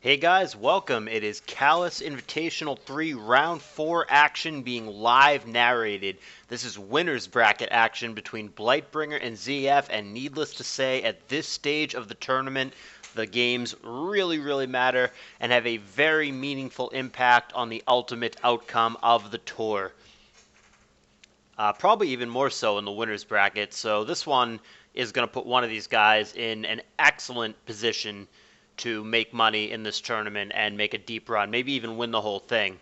Hey guys, welcome. It is CALLOUS Invitational 3 Round 4 action being live narrated. This is winner's bracket action between Blightbringer and ZF, and needless to say, at this stage of the tournament, the games really matter and have a very meaningful impact on the ultimate outcome of the tour. Probably even more so in the winner's bracket, so this one is going to put one of these guys in an excellent position to make money in this tournament and make a deep run, maybe even win the whole thing.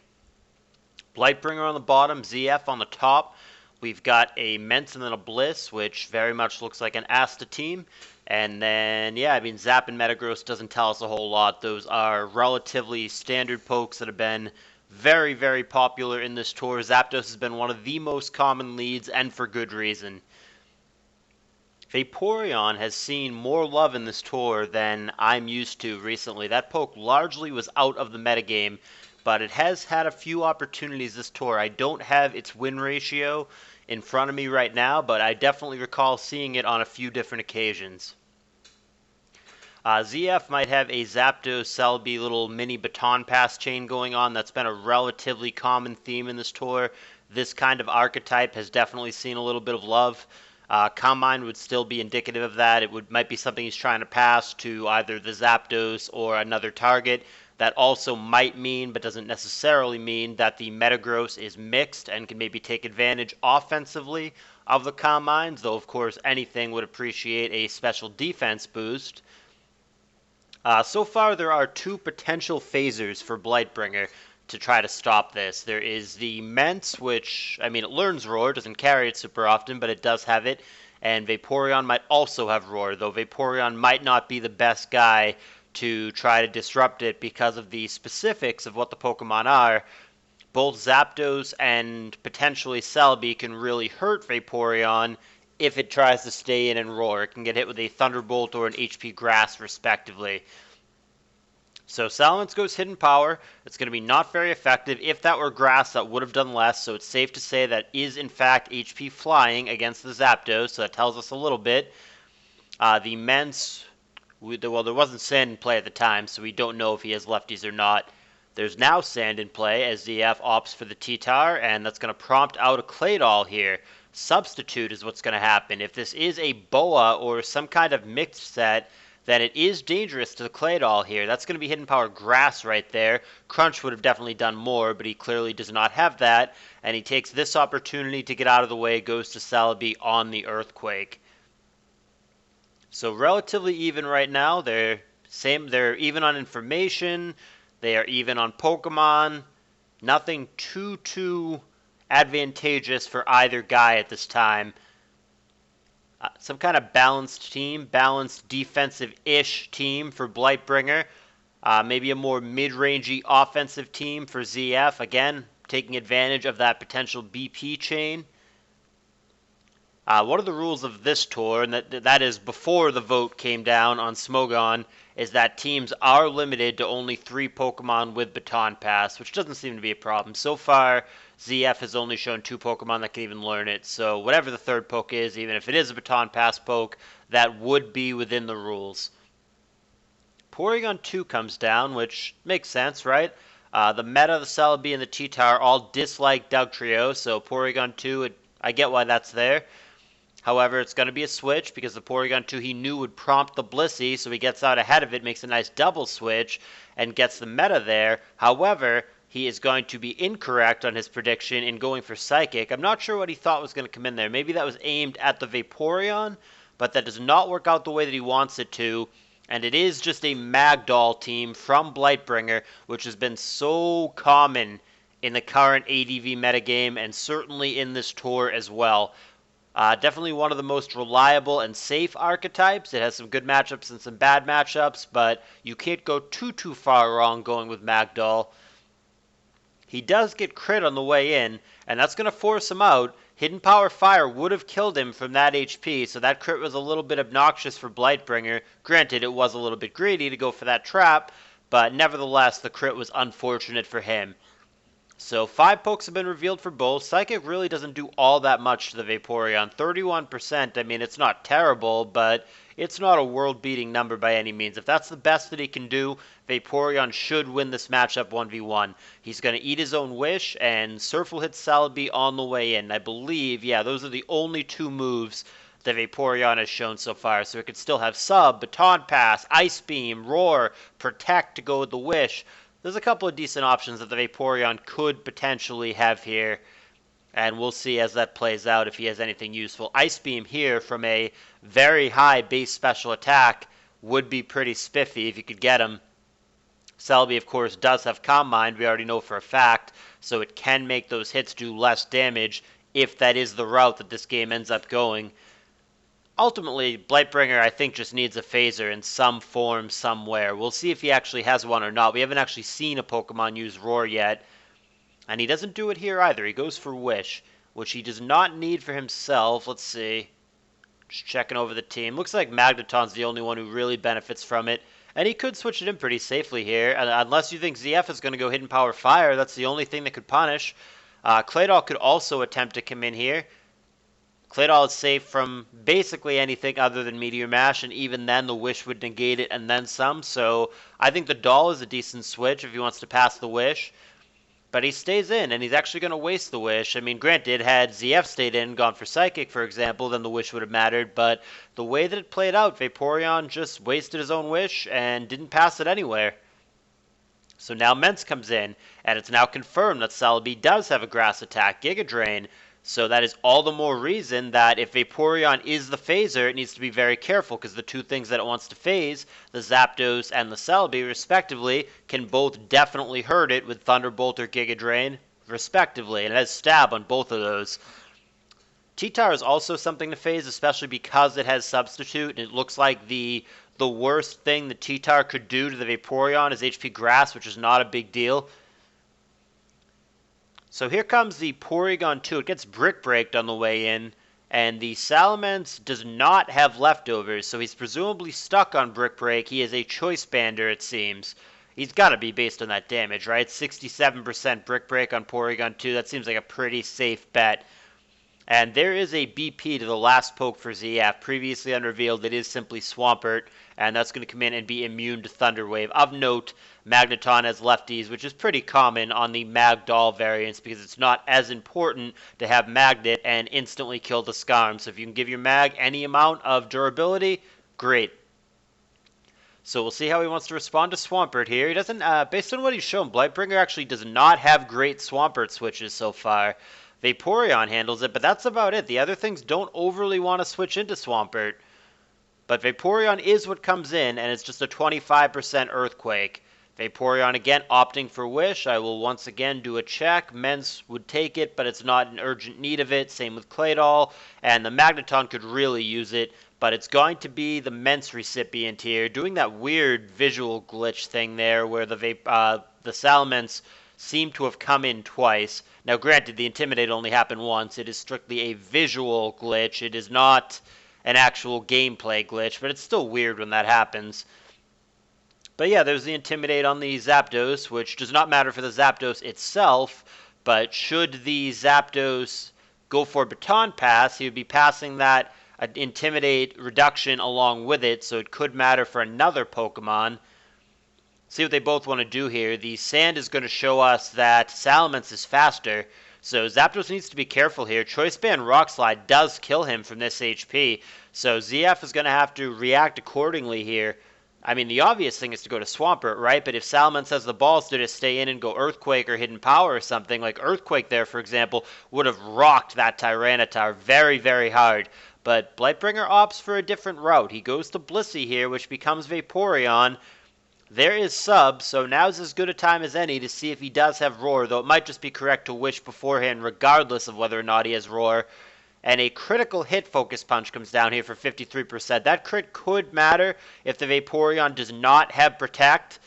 Blightbringer on the bottom, ZF on the top. We've got a Ments and then a Bliss, which very much looks like an Asta team. And then, yeah, I mean, Zap and Metagross doesn't tell us a whole lot. Those are relatively standard pokes that have been very popular in this tour. Zapdos has been one of the most common leads, and for good reason. Vaporeon has seen more love in this tour than I'm used to recently. That poke largely was out of the metagame, but it has had a few opportunities this tour. I don't have its win ratio in front of me right now, but I definitely recall seeing it on a few different occasions. ZF might have a Zapdos Celebi little mini baton pass chain going on. That's been a relatively common theme in this tour. This kind of archetype has definitely seen a little bit of love. Combine would still be indicative of that. It might be something he's trying to pass to either the Zapdos or another target. That also might mean, but doesn't necessarily mean, that the Metagross is mixed and can maybe take advantage offensively of the Combines, though of course anything would appreciate a special defense boost. So far, there are two potential phasers for Blightbringer to try to stop this. There is the Ments, which, I mean, it learns Roar, doesn't carry it super often, but it does have it. And Vaporeon might also have Roar, though Vaporeon might not be the best guy to try to disrupt it because of the specifics of what the Pokemon are. Both Zapdos and potentially Celebi can really hurt Vaporeon if it tries to stay in and roar. It can get hit with a Thunderbolt or an HP Grass, respectively. So Salamence goes Hidden Power. It's going to be not very effective. If that were Grass, that would have done less, so it's safe to say that is, in fact, HP Flying against the Zapdos, so that tells us a little bit. The Ments, well, there wasn't Sand in play at the time, so we don't know if he has lefties or not. There's now Sand in play as ZF opts for the T-Tar, and that's going to prompt out a Claydol here. Substitute is what's going to happen. If this is a Boa or some kind of mixed set, then it is dangerous to the Claydol here. That's going to be Hidden Power Grass right there. Crunch would have definitely done more, but he clearly does not have that, and he takes this opportunity to get out of the way, goes to Celebi on the Earthquake. So relatively even right now. They're even on information. They are even on Pokemon. Nothing too advantageous for either guy at this time. Some kind of balanced team, balanced defensive-ish team for Blightbringer. Maybe a more mid-rangey offensive team for ZF. Again, taking advantage of that potential BP chain. One of the rules of this tour, and that is before the vote came down on Smogon, is that teams are limited to only 3 Pokemon with Baton Pass, which doesn't seem to be a problem. So far, ZF has only shown 2 Pokemon that can even learn it, so whatever the third poke is, even if it is a Baton Pass poke, that would be within the rules. Porygon 2 comes down, which makes sense, right? The Meta, the Celebi, and the T-Tar all dislike Dugtrio, so Porygon 2, I get why that's there. However, it's going to be a switch because the Porygon 2 he knew would prompt the Blissey, so he gets out ahead of it, makes a nice double switch, and gets the meta there. However, he is going to be incorrect on his prediction in going for Psychic. I'm not sure what he thought was going to come in there. Maybe that was aimed at the Vaporeon, but that does not work out the way that he wants it to. And it is just a Magdoll team from Blightbringer, which has been so common in the current ADV metagame, and certainly in this tour as well. Definitely one of the most reliable and safe archetypes. It has some good matchups and some bad matchups, but you can't go too far wrong going with Magdoll. He does get crit on the way in, and that's going to force him out. Hidden Power Fire would have killed him from that HP, so that crit was a little bit obnoxious for Blightbringer. Granted, it was a little bit greedy to go for that trap, but nevertheless, the crit was unfortunate for him. So 5 pokes have been revealed for both. Psychic really doesn't do all that much to the Vaporeon. 31%, I mean, it's not terrible, but it's not a world-beating number by any means. If that's the best that he can do, Vaporeon should win this matchup 1v1. He's going to eat his own wish, and Surf will hit Celebi on the way in. I believe, yeah, those are the only 2 moves that Vaporeon has shown so far. So it could still have Sub, Baton Pass, Ice Beam, Roar, Protect to go with the Wish. There's a couple of decent options that the Vaporeon could potentially have here, and we'll see as that plays out if he has anything useful. Ice Beam here from a very high base special attack would be pretty spiffy if you could get him. Celebi, of course, does have Calm Mind, we already know for a fact, so it can make those hits do less damage if that is the route that this game ends up going. Ultimately, Blightbringer, I think, just needs a phaser in some form somewhere. We'll see if he actually has one or not. We haven't actually seen a Pokemon use Roar yet. And he doesn't do it here either. He goes for Wish, which he does not need for himself. Let's see. Just checking over the team. Looks like Magneton's the only one who really benefits from it. And he could switch it in pretty safely here. Unless you think ZF is going to go Hidden Power Fire, that's the only thing that could punish. Claydol could also attempt to come in here. Claydol is safe from basically anything other than Meteor Mash, and even then the Wish would negate it and then some, so I think the Doll is a decent switch if he wants to pass the Wish. But he stays in, and he's actually going to waste the Wish. I mean, granted, had ZF stayed in, gone for Psychic, for example, then the Wish would have mattered, but the way that it played out, Vaporeon just wasted his own Wish and didn't pass it anywhere. So now Mence comes in, and it's now confirmed that Celebi does have a Grass attack, Giga Drain. So that is all the more reason that if Vaporeon is the phaser, it needs to be very careful, because the 2 things that it wants to phase, the Zapdos and the Celebi, respectively, can both definitely hurt it with Thunderbolt or Giga Drain, respectively. And it has Stab on both of those. T-Tar is also something to phase, especially because it has Substitute, and it looks like the worst thing that T-Tar could do to the Vaporeon is HP Grass, which is not a big deal. So here comes the Porygon 2. It gets Brick Breaked on the way in, and the Salamence does not have leftovers, so he's presumably stuck on Brick Break. He is a Choice Bander, it seems. He's got to be based on that damage, right? 67% Brick Break on Porygon 2. That seems like a pretty safe bet. And there is a BP to the last poke for ZF. Previously unrevealed, it is simply Swampert, and that's going to come in and be immune to Thunder Wave. Of note, Magneton has lefties, which is pretty common on the Mag-Doll variants because it's not as important to have Magnet and instantly kill the Scarm. So if you can give your Mag any amount of durability, great. So we'll see how he wants to respond to Swampert here. He doesn't, based on what he's shown, Blightbringer actually does not have great Swampert switches so far. Vaporeon handles it, but that's about it. The other things don't overly want to switch into Swampert. But Vaporeon is what comes in, and it's just a 25% Earthquake. Vaporeon again opting for Wish. I will once again do a check. Mence would take it, but it's not in urgent need of it. Same with Claydol. And the Magneton could really use it, but it's going to be the Mence recipient here, doing that weird visual glitch thing there where the Salamence seem to have come in twice. Now granted, the Intimidate only happened once. It is strictly a visual glitch. It is not an actual gameplay glitch, but it's still weird when that happens. But yeah, there's the Intimidate on the Zapdos, which does not matter for the Zapdos itself, but should the Zapdos go for Baton Pass, he would be passing that Intimidate reduction along with it, so it could matter for another Pokemon. See what they both want to do here. The Sand is going to show us that Salamence is faster, so Zapdos needs to be careful here. Choice Band Rock Slide does kill him from this HP, so ZF is going to have to react accordingly here. I mean, the obvious thing is to go to Swampert, right? But if Salamence has the balls to just stay in and go Earthquake or Hidden Power or something, like Earthquake there, for example, would have rocked that Tyranitar very, very hard. But Blightbringer opts for a different route. He goes to Blissey here, which becomes Vaporeon. There is Sub, so now's as good a time as any to see if he does have Roar, though it might just be correct to Wish beforehand regardless of whether or not he has Roar. And a critical hit Focus Punch comes down here for 53%. That crit could matter if the Vaporeon does not have Protect,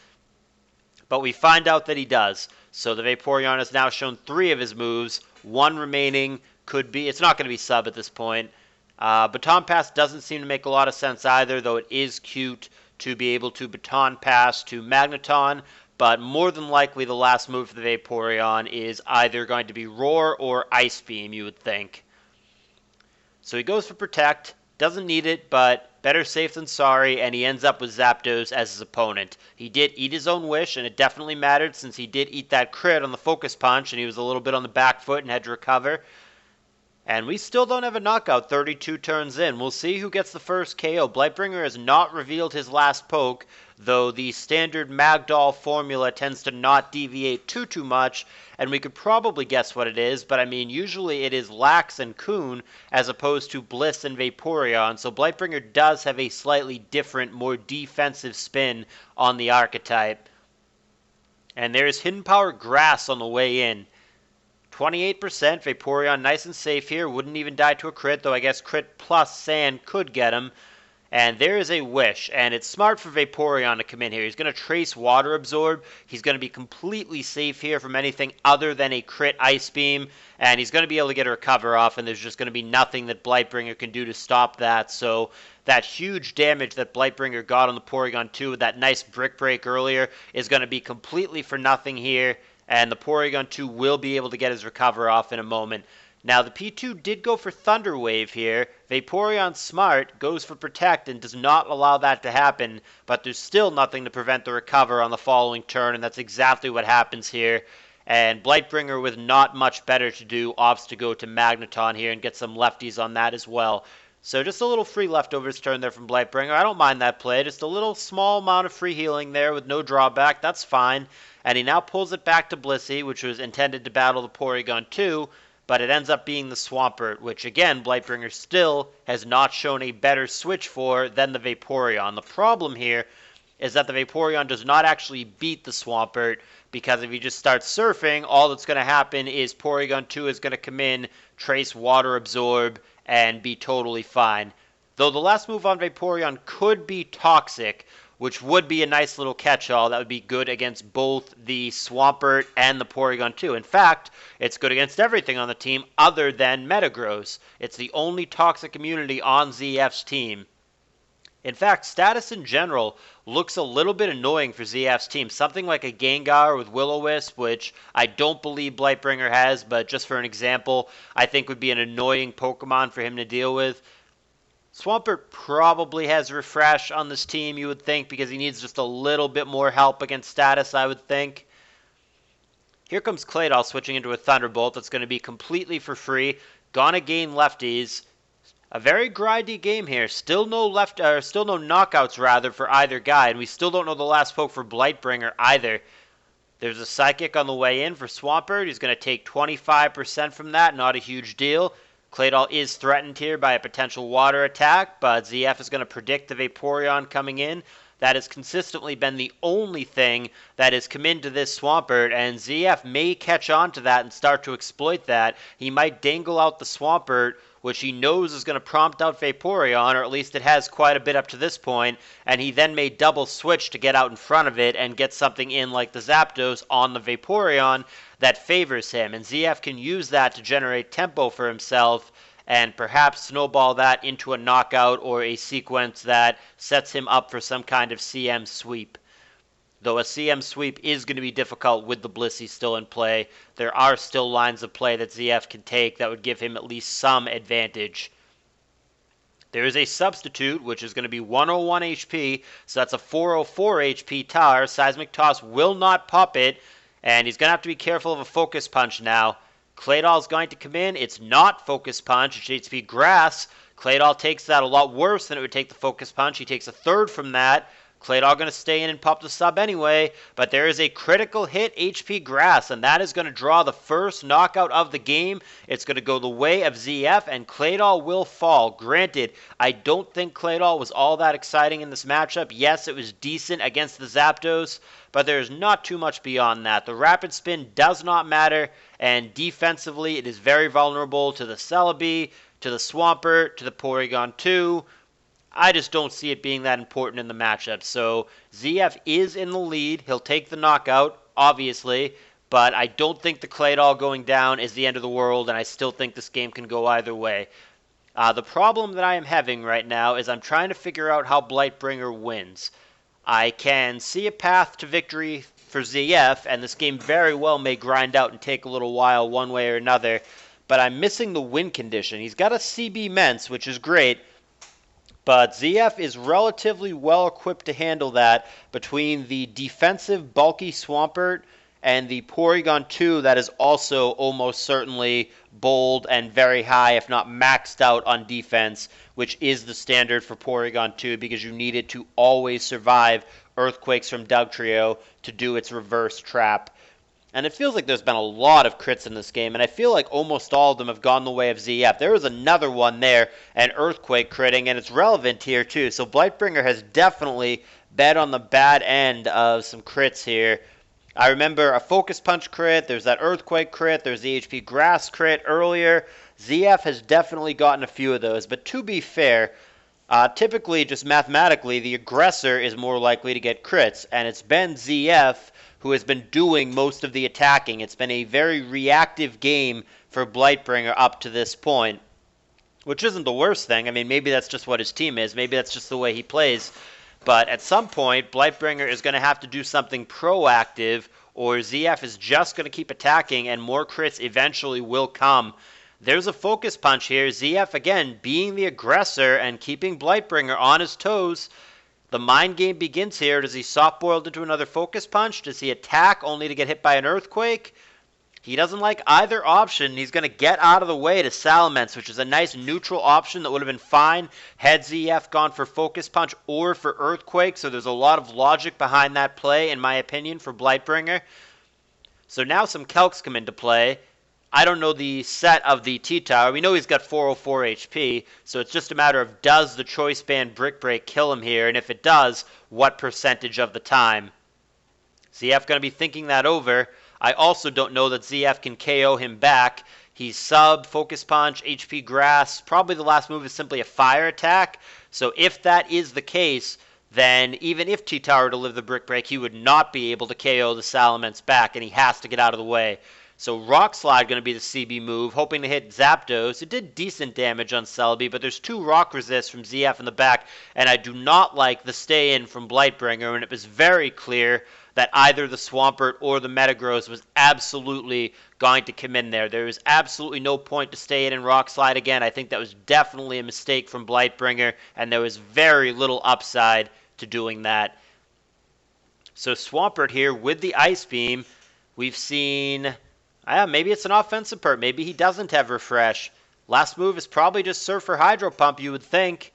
but we find out that he does. So the Vaporeon has now shown 3 of his moves. 1 remaining could be, it's not going to be Sub at this point. Baton Pass doesn't seem to make a lot of sense either, though it is cute to be able to Baton Pass to Magneton. but more than likely the last move for the Vaporeon is either going to be Roar or Ice Beam, you would think. So he goes for Protect, doesn't need it, but better safe than sorry, and he ends up with Zapdos as his opponent. He did eat his own wish, and it definitely mattered since he did eat that crit on the Focus Punch, and he was a little bit on the back foot and had to recover. And we still don't have a knockout 32 turns in. We'll see who gets the first KO. Blightbringer has not revealed his last poke, though the standard Magdoll formula tends to not deviate too much, and we could probably guess what it is, but I mean, usually it is Lax and Coon as opposed to Bliss and Vaporeon, so Blightbringer does have a slightly different, more defensive spin on the archetype. And there's Hidden Power Grass on the way in. 28%, Vaporeon nice and safe here, wouldn't even die to a crit, though I guess crit plus Sand could get him. And there is a Wish, and it's smart for Vaporeon to come in here. He's going to Trace Water Absorb, he's going to be completely safe here from anything other than a crit Ice Beam, and he's going to be able to get a Recover off, and there's just going to be nothing that Blightbringer can do to stop that, so that huge damage that Blightbringer got on the Porygon 2 with that nice Brick Break earlier is going to be completely for nothing here. And the Porygon 2 will be able to get his Recover off in a moment. Now, the P2 did go for Thunder Wave here. Vaporeon Smart goes for Protect and does not allow that to happen, but there's still nothing to prevent the Recover on the following turn, and that's exactly what happens here. And Blightbringer, with not much better to do, opts to go to Magneton here and get some lefties on that as well. So just a little free leftovers turn there from Blightbringer. I don't mind that play. Just a little small amount of free healing there with no drawback. That's fine. And he now pulls it back to Blissey, which was intended to battle the Porygon 2, but it ends up being the Swampert, which again, Blightbringer still has not shown a better switch for than the Vaporeon. The problem here is that the Vaporeon does not actually beat the Swampert, because if he just starts surfing, all that's going to happen is Porygon 2 is going to come in, Trace Water Absorb, and be totally fine. Though the last move on Vaporeon could be Toxic, which would be a nice little catch-all that would be good against both the Swampert and the Porygon 2. In fact, it's good against everything on the team other than Metagross. It's the only Toxic immunity on ZF's team. In fact, status in general looks a little bit annoying for ZF's team. Something like a Gengar with Will-O-Wisp, which I don't believe Blightbringer has, but just for an example, I think would be an annoying Pokemon for him to deal with. Swampert probably has Refresh on this team, you would think, because he needs just a little bit more help against status, I would think. Here comes Claydol switching into a Thunderbolt that's going to be completely for free. Gonna gain lefties. A very grindy game here. Still no knockouts rather for either guy, and we still don't know the last poke for Blightbringer either. There's a Psychic on the way in for Swampert. He's going to take 25% from that, not a huge deal. Claydol is threatened here by a potential water attack, but ZF is going to predict the Vaporeon coming in. That has consistently been the only thing that has come into this Swampert, and ZF may catch on to that and start to exploit that. He might dangle out the Swampert, which he knows is going to prompt out Vaporeon, or at least it has quite a bit up to this point, and he then may double switch to get out in front of it and get something in like the Zapdos on the Vaporeon that favors him, and ZF can use that to generate tempo for himself and perhaps snowball that into a knockout or a sequence that sets him up for some kind of CM sweep. Though a CM sweep is going to be difficult with the Blissey still in play, there are still lines of play that ZF can take that would give him at least some advantage. There is a substitute, which is going to be 101 HP, so that's a 404 HP Tar. Seismic Toss will not pop it, and he's going to have to be careful of a Focus Punch now. Claydol's going to come in. It's not Focus Punch. It's HP Grass. Claydol takes that a lot worse than it would take the Focus Punch. He takes a third from that. Claydol going to stay in and pop the sub anyway, but there is a critical hit HP Grass, and that is going to draw the first knockout of the game. It's going to go the way of ZF, and Claydol will fall. Granted, I don't think Claydol was all that exciting in this matchup. Yes, it was decent against the Zapdos, but there's not too much beyond that. The Rapid Spin does not matter, and defensively it is very vulnerable to the Celebi, to the Swampert, to the Porygon 2. I just don't see it being that important in the matchup. So ZF is in the lead. He'll take the knockout, obviously, but I don't think the Claydol going down is the end of the world, and I still think this game can go either way. The problem that I am having right now is I'm trying to figure out how Blightbringer wins. I can see a path to victory for ZF, and this game very well may grind out and take a little while one way or another, but I'm missing the win condition. He's got a CB Mence, which is great, but ZF is relatively well equipped to handle that between the defensive bulky Swampert and the Porygon 2 that is also almost certainly bold and very high, if not maxed out on defense, which is the standard for Porygon 2 because you need it to always survive Earthquakes from Dugtrio to do its reverse trap. And it feels like there's been a lot of crits in this game, and I feel like almost all of them have gone the way of ZF. There was another one there, an Earthquake critting, and it's relevant here too. So Blightbringer has definitely bet on the bad end of some crits here. I remember a Focus Punch crit, there's that Earthquake crit, there's the HP Grass crit earlier. ZF has definitely gotten a few of those, but to be fair, typically, just mathematically, the aggressor is more likely to get crits, and it's been ZF who has been doing most of the attacking. It's been a very reactive game for Blightbringer up to this point, which isn't the worst thing. I mean, maybe that's just what his team is. Maybe that's just the way he plays. But at some point, Blightbringer is going to have to do something proactive, or ZF is just going to keep attacking, and more crits eventually will come. There's a Focus Punch here. ZF, again, being the aggressor and keeping Blightbringer on his toes. The mind game begins here. Does he soft-boiled into another Focus Punch? Does he attack only to get hit by an Earthquake? He doesn't like either option. He's going to get out of the way to Salamence, which is a nice neutral option that would have been fine had ZF gone for Focus Punch or for Earthquake. So there's a lot of logic behind that play, in my opinion, for Blightbringer. So now some Calcs come into play. I don't know the set of the T-Tower. We know he's got 404 HP, so it's just a matter of does the Choice Band Brick Break kill him here, and if it does, what percentage of the time? ZF going to be thinking that over. I also don't know that ZF can KO him back. He's sub, Focus Punch, HP Grass. Probably the last move is simply a Fire Attack. So if that is the case, then even if T-Tower were to live the Brick Break, he would not be able to KO the Salamence back, and he has to get out of the way. So Rock Slide going to be the CB move, hoping to hit Zapdos. It did decent damage on Celebi, but there's 2 Rock Resists from ZF in the back, and I do not like the stay-in from Blightbringer, and it was very clear that either the Swampert or the Metagross was absolutely going to come in there. There was absolutely no point to stay in Rock Slide again. I think that was definitely a mistake from Blightbringer, and there was very little upside to doing that. So Swampert here with the Ice Beam. We've seen... maybe it's an offensive pert. Maybe he doesn't have Refresh. Last move is probably just Surf or Hydro Pump, you would think.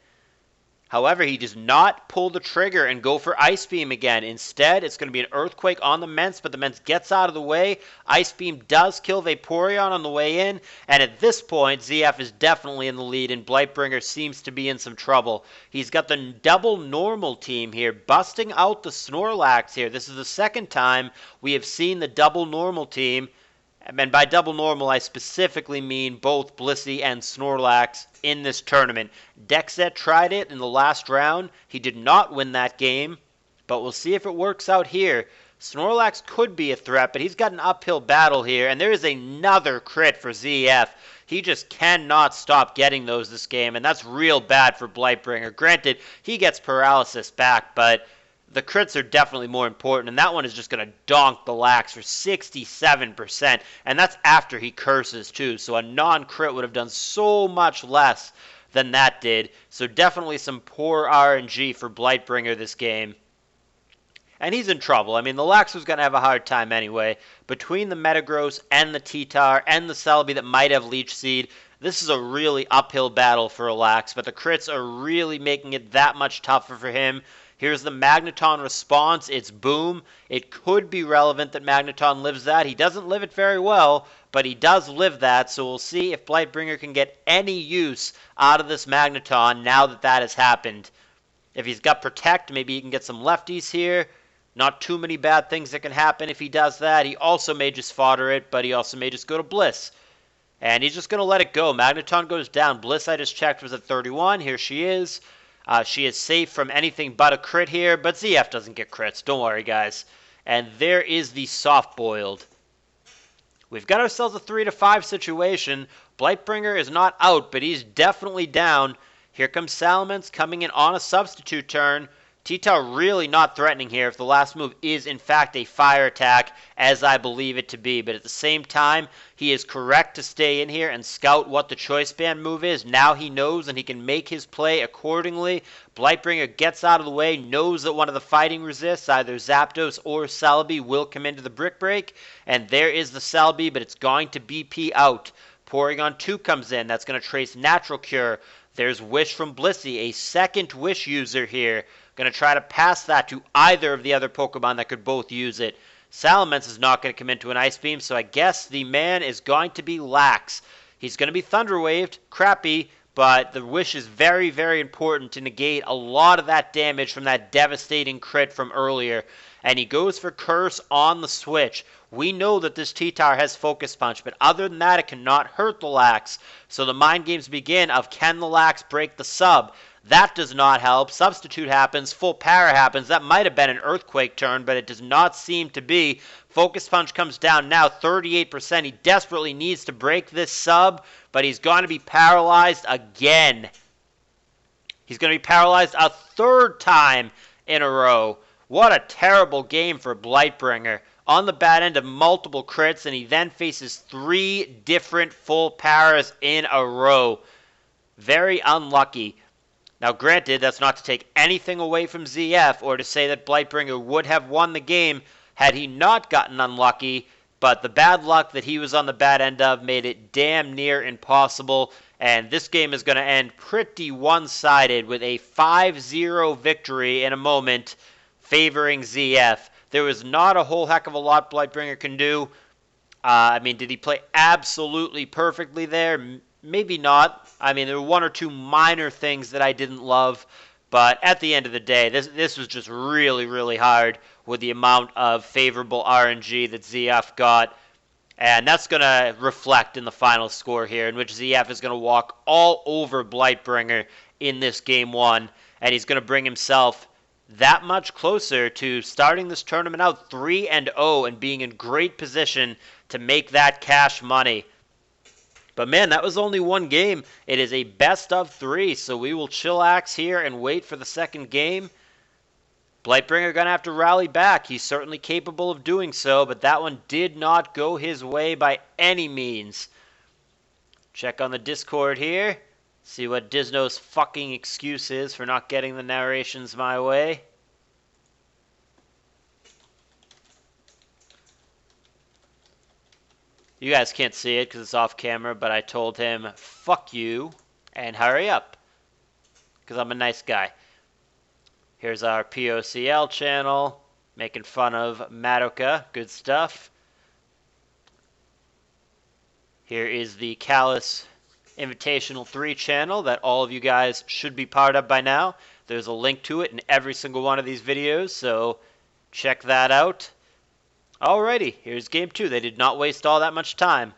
However, he does not pull the trigger and go for Ice Beam again. Instead, it's going to be an Earthquake on the Mence, but the Mence gets out of the way. Ice Beam does kill Vaporeon on the way in, and at this point, ZF is definitely in the lead, and Blightbringer seems to be in some trouble. He's got the double normal team here, busting out the Snorlax here. This is the second time we have seen the double normal team. And by double normal, I specifically mean both Blissey and Snorlax in this tournament. Dexet tried it in the last round. He did not win that game, but we'll see if it works out here. Snorlax could be a threat, but he's got an uphill battle here, and there is another crit for ZF. He just cannot stop getting those this game, and that's real bad for Blightbringer. Granted, he gets paralysis back, but the crits are definitely more important, and that one is just going to donk the Lax for 67%, and that's after he curses too, so a non-crit would have done so much less than that did, so definitely some poor RNG for Blightbringer this game. And he's in trouble. I mean, the Lax was going to have a hard time anyway. Between the Metagross and the T-Tar and the Celebi that might have Leech Seed, this is a really uphill battle for a Lax, but the crits are really making it that much tougher for him. Here's the Magneton response. It's Boom. It could be relevant that Magneton lives that. He doesn't live it very well, but he does live that, so we'll see if Blightbringer can get any use out of this Magneton now that that has happened. If he's got Protect, maybe he can get some lefties here. Not too many bad things that can happen if he does that. He also may just fodder it, but he also may just go to Bliss. And he's just going to let it go. Magneton goes down. Bliss, I just checked, was at 31. Here she is. She is safe from anything but a crit here, but ZF doesn't get crits. Don't worry, guys. And there is the soft-boiled. We've got ourselves a 3-5 situation. Blightbringer is not out, but he's definitely down. Here comes Salamence coming in on a substitute turn. T-Tar really not threatening here if the last move is in fact a fire attack, as I believe it to be. But at the same time, he is correct to stay in here and scout what the choice band move is. Now he knows and he can make his play accordingly. Blightbringer gets out of the way, knows that one of the fighting resists, either Zapdos or Celebi, will come into the Brick Break. And there is the Celebi, but it's going to BP out. Porygon 2 comes in. That's going to trace Natural Cure. There's Wish from Blissey, a second Wish user here. Going to try to pass that to either of the other Pokemon that could both use it. Salamence is not going to come into an Ice Beam, so I guess the man is going to be Lax. He's going to be Thunder Waved, crappy, but the Wish is very, very important to negate a lot of that damage from that devastating crit from earlier. And he goes for Curse on the switch. We know that this T-Tar has Focus Punch, but other than that, it cannot hurt the Lax. So the mind games begin of, can the Lax break the sub? That does not help. Substitute happens. Full Para happens. That might have been an Earthquake turn, but it does not seem to be. Focus Punch comes down now, 38%. He desperately needs to break this sub, but he's going to be paralyzed again. He's going to be paralyzed a third time in a row. What a terrible game for Blightbringer. On the bad end of multiple crits, and he then faces 3 different full paras in a row. Very unlucky. Now, granted, that's not to take anything away from ZF or to say that Blightbringer would have won the game had he not gotten unlucky, but the bad luck that he was on the bad end of made it damn near impossible, and this game is going to end pretty one-sided with a 5-0 victory in a moment favoring ZF. There was not a whole heck of a lot Blightbringer can do. I mean, did he play absolutely perfectly there? Maybe not. I mean, there were 1 or 2 minor things that I didn't love, but at the end of the day, this was just really, really hard with the amount of favorable RNG that ZF got, and that's going to reflect in the final score here, in which ZF is going to walk all over Blightbringer in this Game 1, and he's going to bring himself that much closer to starting this tournament out 3-0 and being in great position to make that cash money. But man, that was only one game. It is a best of 3, so we will chillax here and wait for the second game. Blightbringer going to have to rally back. He's certainly capable of doing so, but that one did not go his way by any means. Check on the Discord here. See what Disno's fucking excuse is for not getting the narrations my way. You guys can't see it because it's off camera, but I told him, fuck you, and hurry up, because I'm a nice guy. Here's our POCL channel, making fun of Madoka, good stuff. Here is the CALLOUS Invitational 3 channel that all of you guys should be part of by now. There's a link to it in every single one of these videos, so check that out. Alrighty, here's Game 2. They did not waste all that much time.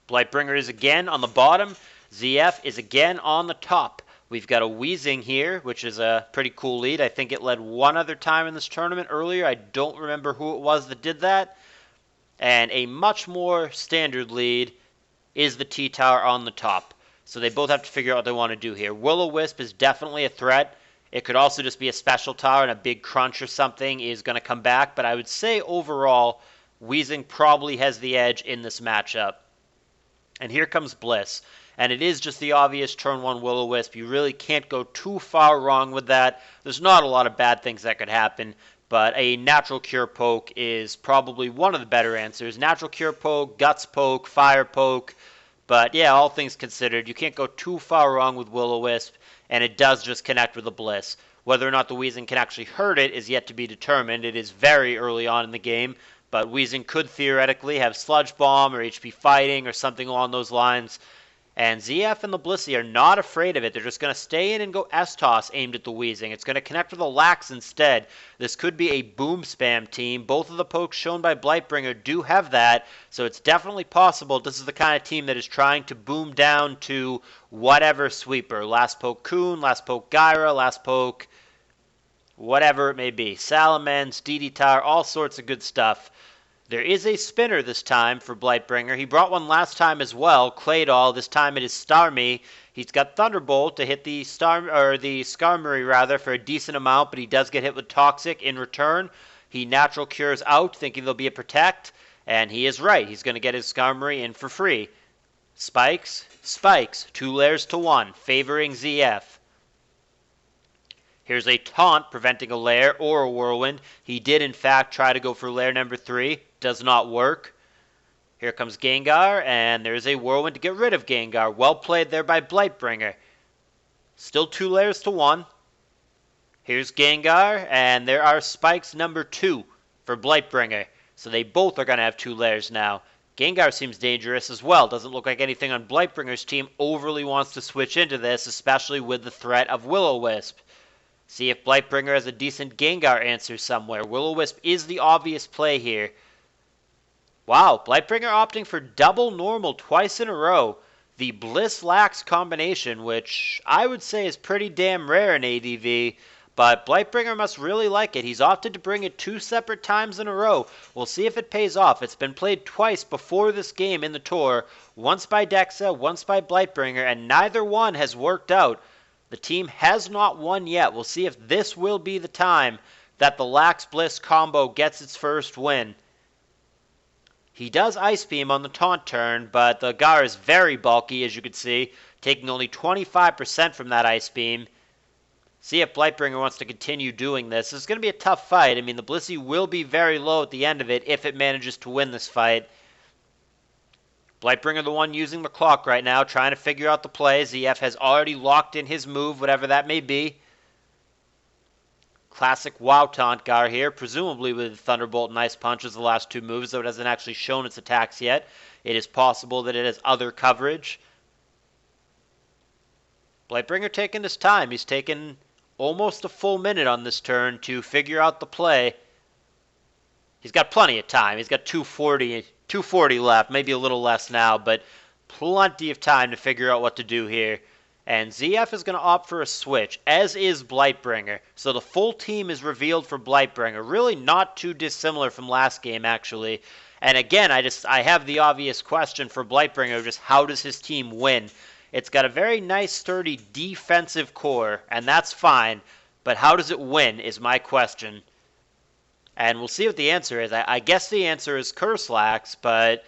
Blightbringer is again on the bottom. ZF is again on the top. We've got a Weezing here, which is a pretty cool lead. I think it led one other time in this tournament earlier. I don't remember who it was that did that. And a much more standard lead is the T-Tower on the top. So they both have to figure out what they want to do here. Will-O-Wisp is definitely a threat. It could also just be a special tower and a big crunch or something is going to come back. But I would say overall, Weezing probably has the edge in this matchup. And here comes Bliss. And it is just the obvious turn 1 Will-O-Wisp. You really can't go too far wrong with that. There's not a lot of bad things that could happen. But a Natural Cure Poke is probably one of the better answers. Natural Cure Poke, Guts Poke, Fire Poke. But yeah, all things considered, you can't go too far wrong with Will-O-Wisp. And it does just connect with the Bliss. Whether or not the Weezing can actually hurt it is yet to be determined. It is very early on in the game, but Weezing could theoretically have Sludge Bomb or HP Fighting or something along those lines. And ZF and the Blissey are not afraid of it. They're just going to stay in and go S-Toss aimed at the Weezing. It's going to connect with the Lax instead. This could be a boom spam team. Both of the pokes shown by Blightbringer do have that, so it's definitely possible this is the kind of team that is trying to boom down to whatever sweeper. Last poke Coon, last poke Gyra, last poke whatever it may be. Salamence, DD-Tar, all sorts of good stuff. There is a spinner this time for Blightbringer. He brought one last time as well, Claydol. This time it is Starmie. He's got Thunderbolt to hit the Skarmory rather for a decent amount, but he does get hit with Toxic in return. He natural cures out, thinking there'll be a Protect, and he is right. He's going to get his Skarmory in for free. Spikes, 2 layers to 1, favoring ZF. Here's a Taunt, preventing a lair or a Whirlwind. He did, in fact, try to go for lair number 3. Does not work. Here comes Gengar, and there's a Whirlwind to get rid of Gengar. Well played there by Blightbringer. Still 2 layers to 1. Here's Gengar, and there are Spikes number 2 for Blightbringer. So they both are going to have 2 layers now. Gengar seems dangerous as well. Doesn't look like anything on Blightbringer's team overly wants to switch into this, especially with the threat of Will-O-Wisp. See if Blightbringer has a decent Gengar answer somewhere. Will-O-Wisp is the obvious play here. Wow, Blightbringer opting for double normal twice in a row. The Bliss-Lax combination, which I would say is pretty damn rare in ADV, but Blightbringer must really like it. He's opted to bring it 2 separate times in a row. We'll see if it pays off. It's been played twice before this game in the tour, once by Dexa, once by Blightbringer, and neither one has worked out. The team has not won yet. We'll see if this will be the time that the Lax Bliss combo gets its first win. He does Ice Beam on the taunt turn, but the Gar is very bulky, as you can see, taking only 25% from that Ice Beam. See if Blightbringer wants to continue doing this. It's going to be a tough fight. I mean, the Blissey will be very low at the end of it if it manages to win this fight. Blightbringer the one using the clock right now, trying to figure out the play. ZF has already locked in his move, whatever that may be. Classic WoW taunt Gar here, presumably with Thunderbolt and Ice Punch as the last 2 moves, though it hasn't actually shown its attacks yet. It is possible that it has other coverage. Blightbringer taking his time. He's taken almost a full minute on this turn to figure out the play. He's got plenty of time. He's got 240 left, maybe a little less now, but plenty of time to figure out what to do here. And ZF is going to opt for a switch, as is Blightbringer. So the full team is revealed for Blightbringer. Really not too dissimilar from last game, actually. And again, I have the obvious question for Blightbringer, just how does his team win? It's got a very nice, sturdy defensive core, and that's fine. But how does it win is my question. And we'll see what the answer is. I guess the answer is Curse Lax, but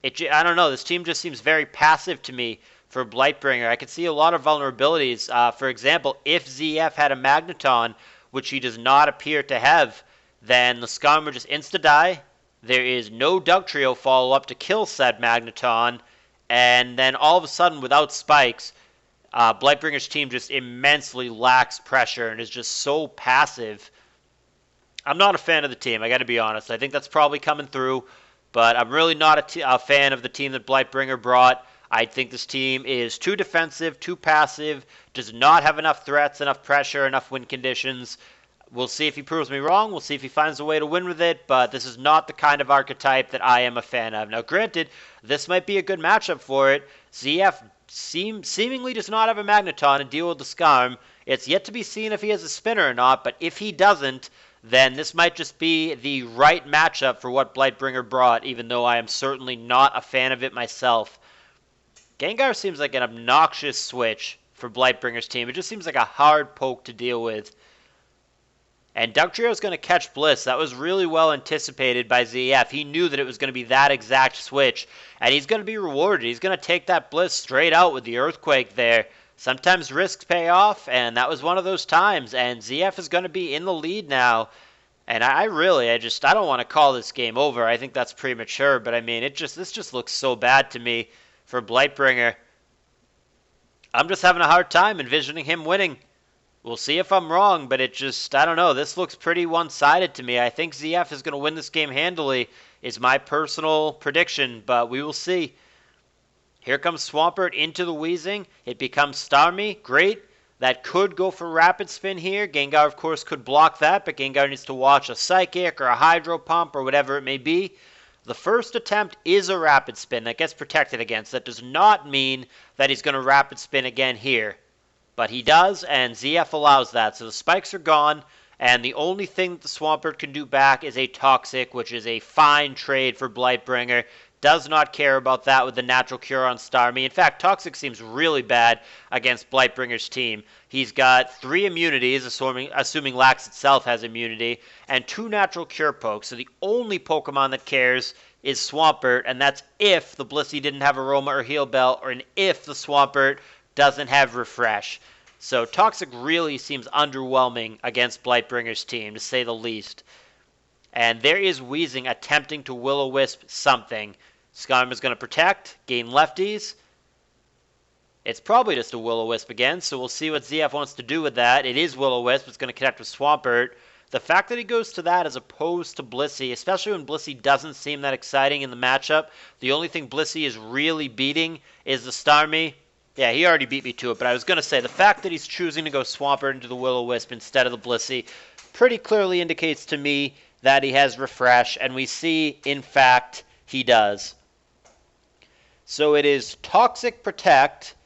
I don't know. This team just seems very passive to me for Blightbringer. I could see a lot of vulnerabilities. For example, if ZF had a Magneton, which he does not appear to have, then the Skarmory just insta-die. There is no Dugtrio follow-up to kill said Magneton, and then all of a sudden, without spikes, Blightbringer's team just immensely lacks pressure and is just so passive. I'm not a fan of the team, I got to be honest. I think that's probably coming through, but I'm really not a fan of the team that Blightbringer brought. I think this team is too defensive, too passive, does not have enough threats, enough pressure, enough win conditions. We'll see if he proves me wrong. We'll see if he finds a way to win with it, but this is not the kind of archetype that I am a fan of. Now, granted, this might be a good matchup for it. ZF seemingly does not have a Magneton to deal with the Skarm. It's yet to be seen if he has a spinner or not, but if he doesn't, then this might just be the right matchup for what Blightbringer brought, even though I am certainly not a fan of it myself. Gengar seems like an obnoxious switch for Blightbringer's team. It just seems like a hard poke to deal with. And Dugtrio is going to catch Bliss. That was really well anticipated by ZF. He knew that it was going to be that exact switch, and he's going to be rewarded. He's going to take that Bliss straight out with the Earthquake there. Sometimes risks pay off, and that was one of those times. And ZF is going to be in the lead now. And I don't want to call this game over. I think that's premature, but I mean, this just looks so bad to me for Blightbringer. I'm just having a hard time envisioning him winning. We'll see if I'm wrong, but I don't know. This looks pretty one-sided to me. I think ZF is going to win this game handily, is my personal prediction, but we will see. Here comes Swampert into the Weezing. It becomes Starmie. Great. That could go for Rapid Spin here. Gengar, of course, could block that, but Gengar needs to watch a Psychic or a Hydro Pump or whatever it may be. The first attempt is a Rapid Spin that gets protected against. That does not mean that he's going to Rapid Spin again here. But he does, and ZF allows that. So the spikes are gone, and the only thing that the Swampert can do back is a Toxic, which is a fine trade for Blightbringer. Does not care about that with the natural cure on Starmie. In fact, Toxic seems really bad against Blightbringer's team. He's got 3 immunities, assuming Lax itself has immunity, and 2 natural cure pokes. So the only Pokemon that cares is Swampert, and that's if the Blissey didn't have Aroma or Heal Bell, or if the Swampert doesn't have Refresh. So Toxic really seems underwhelming against Blightbringer's team, to say the least. And there is Weezing attempting to Will-O-Wisp something. Skarm is going to protect, gain lefties. It's probably just a Will-O-Wisp again, so we'll see what ZF wants to do with that. It is Will-O-Wisp. It's going to connect with Swampert. The fact that he goes to that as opposed to Blissey, especially when Blissey doesn't seem that exciting in the matchup, the only thing Blissey is really beating is the Starmie. Yeah, he already beat me to it, but I was going to say, the fact that he's choosing to go Swampert into the Will-O-Wisp instead of the Blissey pretty clearly indicates to me that he has Refresh, and we see, in fact, he does. So it is Toxic Protect,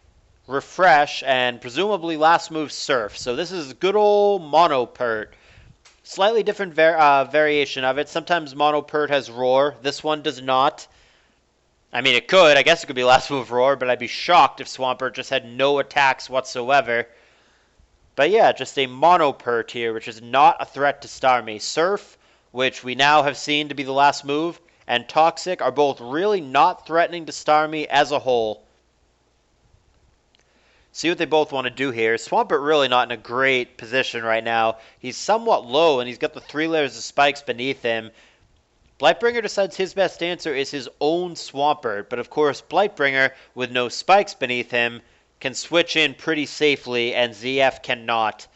Refresh, and presumably last move Surf. So this is good old Monopert. Slightly different variation of it. Sometimes Monopert has Roar. This one does not. I mean, it could. I guess it could be last move Roar, but I'd be shocked if Swampert just had no attacks whatsoever. But yeah, just a Monopert here, which is not a threat to Starmie. Surf, which we now have seen to be the last move, and Toxic are both really not threatening to Starmie as a whole. See what they both want to do here. Swampert really not in a great position right now. He's somewhat low, and he's got the 3 layers of spikes beneath him. Blightbringer decides his best answer is his own Swampert, but of course Blightbringer, with no spikes beneath him, can switch in pretty safely, and ZF cannot.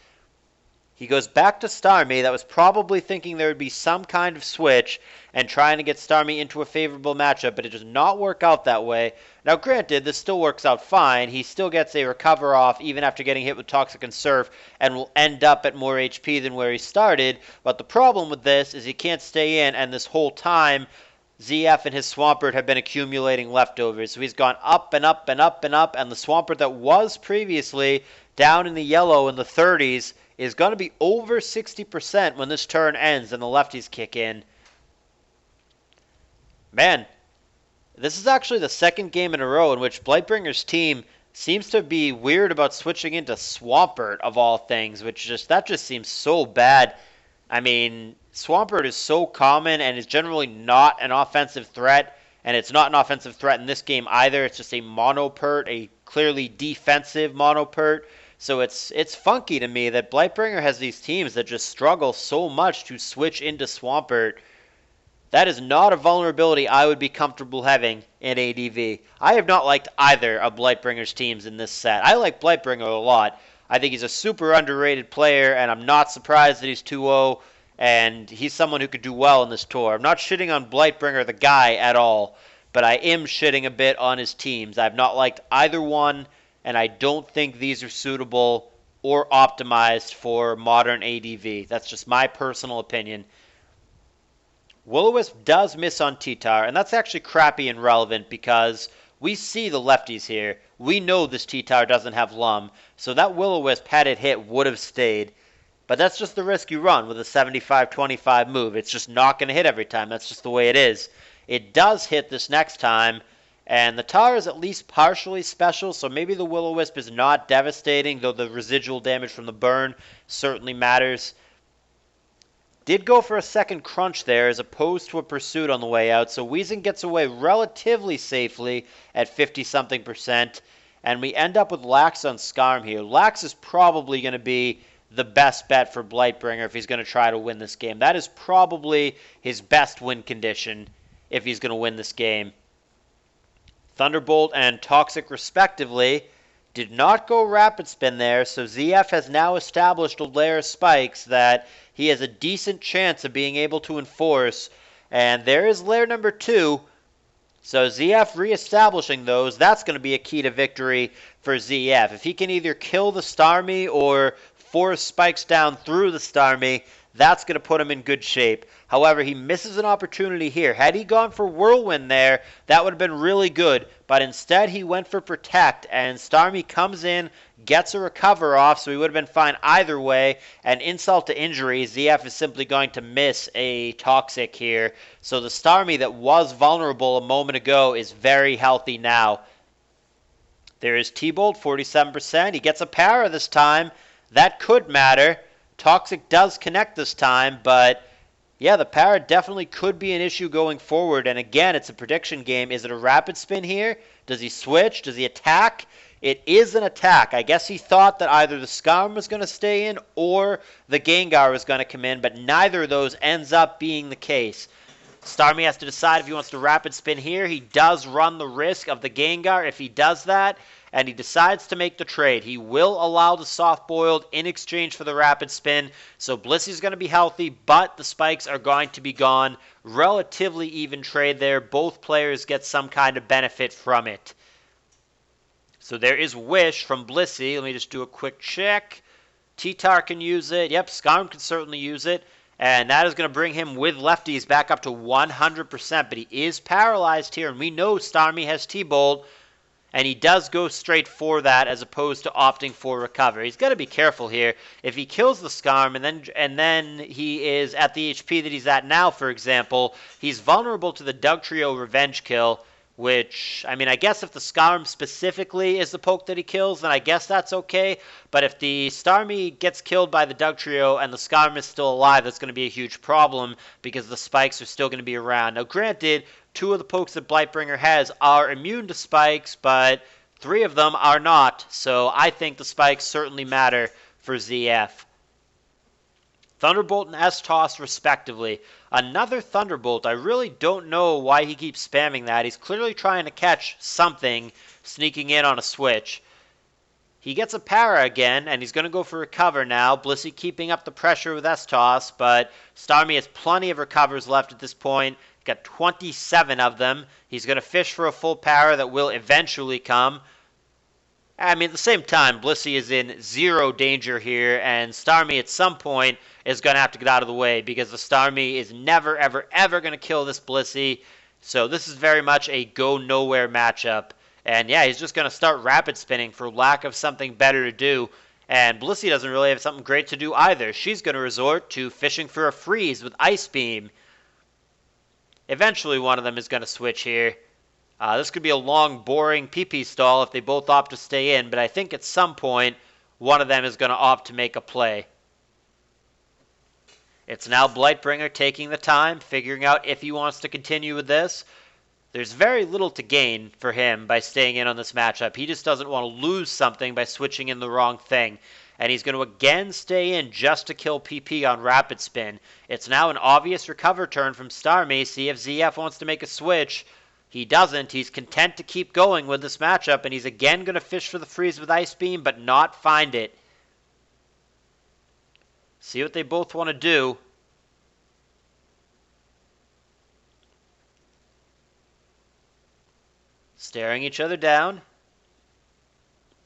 He goes back to Starmie, that was probably thinking there would be some kind of switch, and trying to get Starmie into a favorable matchup, but it does not work out that way. Now granted, this still works out fine. He still gets a recover off even after getting hit with Toxic and Surf, and will end up at more HP than where he started, but the problem with this is he can't stay in, and this whole time, ZF and his Swampert have been accumulating leftovers. So he's gone up and up and up and up, and the Swampert that was previously down in the yellow in the 30s is going to be over 60% when this turn ends and the lefties kick in. Man, this is actually the second game in a row in which Blightbringer's team seems to be weird about switching into Swampert of all things, that just seems so bad. I mean, Swampert is so common and is generally not an offensive threat, and it's not an offensive threat in this game either. It's just a Monopert, a clearly defensive Monopert. So it's funky to me that Blightbringer has these teams that just struggle so much to switch into Swampert. That is not a vulnerability I would be comfortable having in ADV. I have not liked either of Blightbringer's teams in this set. I like Blightbringer a lot. I think he's a super underrated player, and I'm not surprised that he's 2-0, and he's someone who could do well in this tour. I'm not shitting on Blightbringer, the guy, at all, but I am shitting a bit on his teams. I've not liked either one, and I don't think these are suitable or optimized for modern ADV. That's just my personal opinion. Will-O-Wisp does miss on T-Tar, and that's actually crappy and relevant because we see the lefties here. We know this T-Tar doesn't have Lum, so that Will-O-Wisp, had it hit, would have stayed. But that's just the risk you run with a 75-25 move. It's just not going to hit every time. That's just the way it is. It does hit this next time, and the Tar is at least partially special, so maybe the Will-O-Wisp is not devastating, though the residual damage from the burn certainly matters. Did go for a second crunch there as opposed to a pursuit on the way out, so Weezing gets away relatively safely at 50-something%, and we end up with Lax on Skarm here. Lax is probably going to be the best bet for Blightbringer if he's going to try to win this game. That is probably his best win condition if he's going to win this game. Thunderbolt and Toxic, respectively, did not go Rapid Spin there, so ZF has now established a layer of spikes that he has a decent chance of being able to enforce, and there is layer number 2. So ZF reestablishing those, that's going to be a key to victory for ZF. If he can either kill the Starmie or force spikes down through the Starmie, That's going to put him in good shape. However, he misses an opportunity here. Had he gone for Whirlwind there, that would have been really good. But instead, he went for Protect, and Starmie comes in, gets a recover off, so he would have been fine either way. And insult to injury, ZF is simply going to miss a Toxic here. So the Starmie that was vulnerable a moment ago is very healthy now. There is T-Bolt, 47%. He gets a Para this time. That could matter. Toxic does connect this time, but yeah, the Para definitely could be an issue going forward. And again, it's a prediction game. Is it a rapid spin here? Does he switch? Does he attack? It is an attack. I guess he thought that either the Skarm was going to stay in or the Gengar was going to come in, but neither of those ends up being the case. Starmie has to decide if he wants to rapid spin here. He does run the risk of the Gengar if he does that, and he decides to make the trade. He will allow the soft-boiled in exchange for the rapid spin, so Blissy's going to be healthy, but the spikes are going to be gone. Relatively even trade there. Both players get some kind of benefit from it. So there is Wish from Blissey. Let me just do a quick check. T-Tar can use it. Yep, Skarm can certainly use it. And that is going to bring him with lefties back up to 100%. But he is paralyzed here, and we know Starmie has T-Bolt. And he does go straight for that as opposed to opting for recover. He's got to be careful here. If he kills the Skarm and then he is at the HP that he's at now, for example, he's vulnerable to the Dugtrio revenge kill, which, I mean, I guess if the Skarm specifically is the poke that he kills, then I guess that's okay. But if the Starmie gets killed by the Dugtrio and the Skarm is still alive, that's going to be a huge problem because the spikes are still going to be around. Now, granted, 2 of the pokes that Blightbringer has are immune to spikes, but 3 of them are not. So I think the spikes certainly matter for ZF. Thunderbolt and S-Toss respectively. Another Thunderbolt. I really don't know why he keeps spamming that. He's clearly trying to catch something sneaking in on a switch. He gets a Para again, and he's going to go for recover now. Blissey keeping up the pressure with S-Toss, but Starmie has plenty of recovers left at this point. Got 27 of them. He's going to fish for a full Para that will eventually come. I mean, at the same time, Blissey is in 0 danger here, and Starmie at some point is going to have to get out of the way because the Starmie is never, ever, ever going to kill this Blissey. So this is very much a go-nowhere matchup. And yeah, he's just going to start rapid spinning for lack of something better to do. And Blissey doesn't really have something great to do either. She's going to resort to fishing for a freeze with Ice Beam. Eventually, one of them is going to switch here. This could be a long, boring PP stall if they both opt to stay in, but I think at some point, one of them is going to opt to make a play. It's now Blightbringer taking the time, figuring out if he wants to continue with this. There's very little to gain for him by staying in on this matchup. He just doesn't want to lose something by switching in the wrong thing. And he's going to again stay in just to kill PP on Rapid Spin. It's now an obvious recover turn from Starmie. See if ZF wants to make a switch. He doesn't. He's content to keep going with this matchup, and he's again going to fish for the freeze with Ice Beam, but not find it. See what they both want to do. Staring each other down.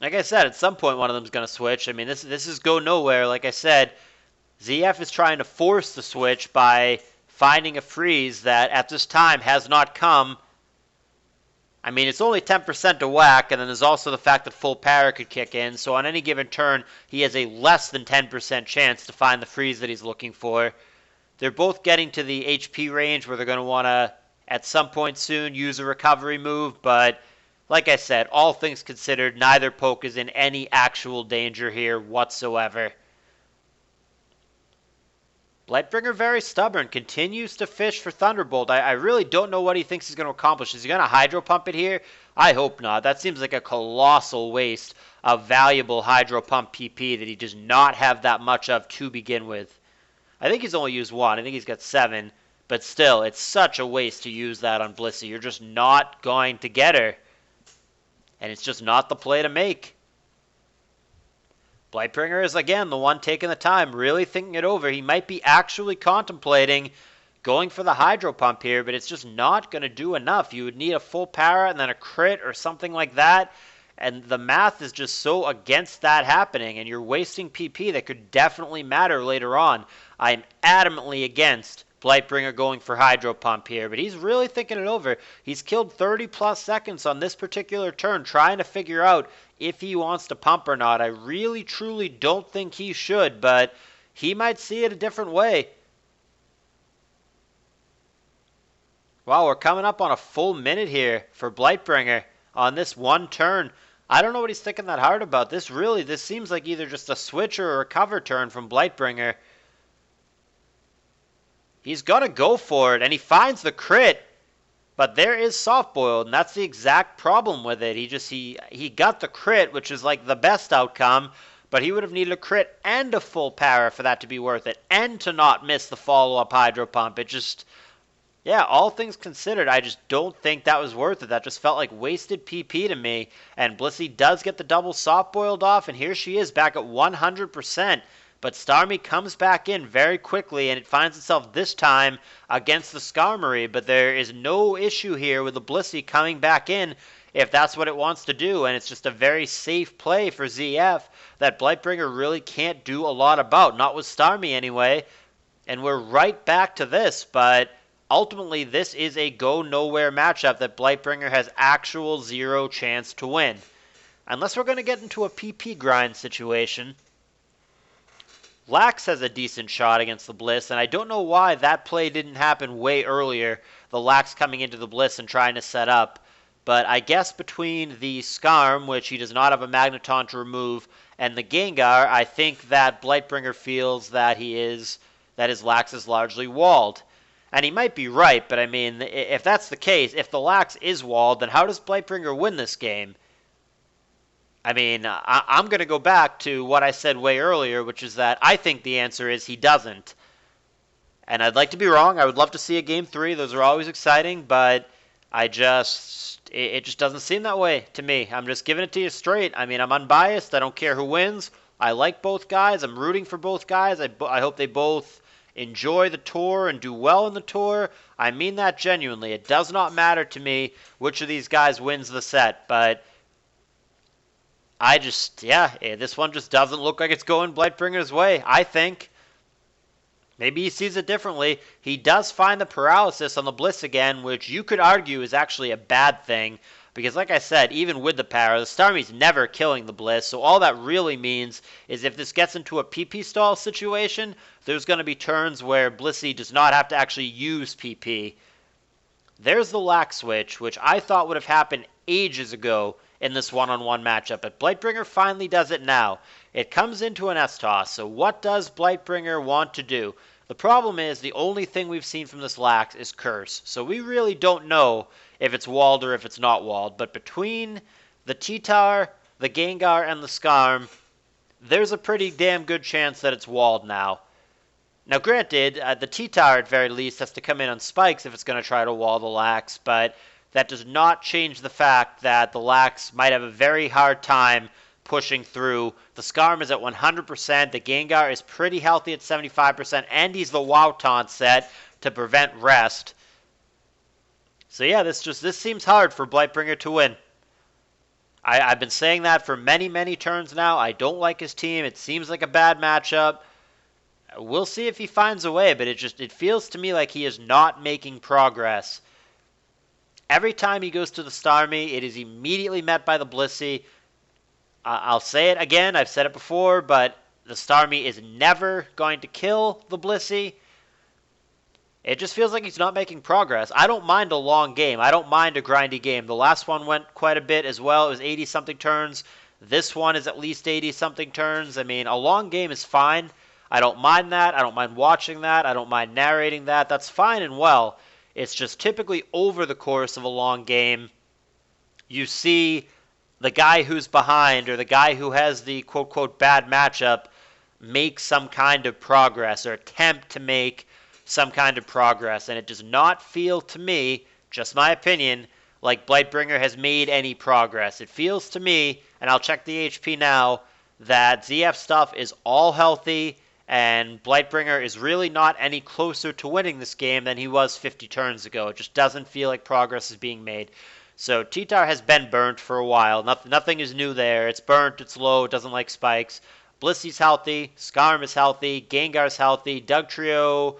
Like I said, at some point one of them is going to switch. I mean, this is go nowhere. Like I said, ZF is trying to force the switch by finding a freeze that at this time has not come. I mean, it's only 10% to whack, and then there's also the fact that full Para could kick in, so on any given turn, he has a less than 10% chance to find the freeze that he's looking for. They're both getting to the HP range where they're going to want to, at some point soon, use a recovery move, but like I said, all things considered, neither poke is in any actual danger here whatsoever. Blightbringer very stubborn, continues to fish for Thunderbolt. I really don't know what he thinks he's going to accomplish. Is he going to Hydro Pump it here? I hope not. That seems like a colossal waste of valuable Hydro Pump PP that he does not have that much of to begin with. I think he's only used 1. I think he's got 7. But still, it's such a waste to use that on Blissey. You're just not going to get her. And it's just not the play to make. Blightbringer is, again, the one taking the time, really thinking it over. He might be actually contemplating going for the Hydro Pump here, but it's just not going to do enough. You would need a full Para and then a crit or something like that. And the math is just so against that happening, and you're wasting PP that could definitely matter later on. I'm adamantly against Blightbringer going for Hydro Pump here, but he's really thinking it over. He's killed 30 plus seconds on this particular turn trying to figure out if he wants to pump or not. I really, truly don't think he should, but he might see it a different way. Wow, we're coming up on a full minute here for Blightbringer on this one turn. I don't know what he's thinking that hard about. This seems like either just a switch or a recover turn from Blightbringer. He's going to go for it, and he finds the crit, but there is soft-boiled, and that's the exact problem with it. He got the crit, which is like the best outcome, but he would have needed a crit and a full para for that to be worth it, and to not miss the follow-up Hydro Pump. It just... Yeah, all things considered, I just don't think that was worth it. That just felt like wasted PP to me. And Blissey does get the double soft-boiled off, and here she is back at 100%. But Starmie comes back in very quickly, and it finds itself this time against the Skarmory. But there is no issue here with the Blissey coming back in if that's what it wants to do. And it's just a very safe play for ZF that Blightbringer really can't do a lot about. Not with Starmie anyway. And we're right back to this, but... Ultimately, this is a go-nowhere matchup that Blightbringer has actual zero chance to win. Unless we're going to get into a PP grind situation. Lax has a decent shot against the Bliss, and I don't know why that play didn't happen way earlier, the Lax coming into the Bliss and trying to set up. But I guess between the Skarm, which he does not have a Magneton to remove, and the Gengar, I think that Blightbringer feels that his Lax is largely walled. And he might be right, but I mean, if that's the case, if the Lax is walled, then how does Blightbringer win this game? I mean, I'm going to go back to what I said way earlier, which is that I think the answer is he doesn't. And I'd like to be wrong. I would love to see a Game 3. Those are always exciting, but it just doesn't seem that way to me. I'm just giving it to you straight. I mean, I'm unbiased. I don't care who wins. I like both guys. I'm rooting for both guys. I hope they both... enjoy the tour and do well in the tour. I mean that genuinely. It does not matter to me which of these guys wins the set, but this one just doesn't look like it's going Blightbringer's way, I think. Maybe he sees it differently. He does find the paralysis on the Bliss again, which you could argue is actually a bad thing. Because like I said, even with the para, the Starmie's never killing the Bliss. So all that really means is if this gets into a PP stall situation, there's going to be turns where Blissey does not have to actually use PP. There's the Lax switch, which I thought would have happened ages ago in this one-on-one matchup. But Blightbringer finally does it now. It comes into an S-toss. So what does Blightbringer want to do? The problem is the only thing we've seen from this Lax is Curse. So we really don't know if it's walled or if it's not walled. But between the T-Tar, the Gengar, and the Skarm, there's a pretty damn good chance that it's walled now. Now granted, the T-Tar at very least has to come in on spikes if it's going to try to wall the Lax, but that does not change the fact that the Lax might have a very hard time pushing through. The Skarm is at 100%, the Gengar is pretty healthy at 75%, and he's the Wow Taunt set to prevent rest. So yeah, this seems hard for Blightbringer to win. I've been saying that for many, many turns now. I don't like his team. It seems like a bad matchup. We'll see if he finds a way, but it feels to me like he is not making progress. Every time he goes to the Starmie, it is immediately met by the Blissey. I'll say it again, I've said it before, but the Starmie is never going to kill the Blissey. It just feels like he's not making progress. I don't mind a long game. I don't mind a grindy game. The last one went quite a bit as well. It was 80-something turns. This one is at least 80-something turns. I mean, a long game is fine. I don't mind that. I don't mind watching that. I don't mind narrating that. That's fine and well. It's just typically over the course of a long game, you see the guy who's behind or the guy who has the quote-quote bad matchup make some kind of progress or attempt to make some kind of progress. And it does not feel to me, just my opinion, like Blightbringer has made any progress. It feels to me, and I'll check the HP now, that ZF stuff is all healthy, and Blightbringer is really not any closer to winning this game than he was 50 turns ago. It just doesn't feel like progress is being made. So T-Tar has been burnt for a while. Nothing is new there. It's burnt, it's low, it doesn't like spikes. Blissy's healthy, Skarm is healthy, Gengar's healthy, Dugtrio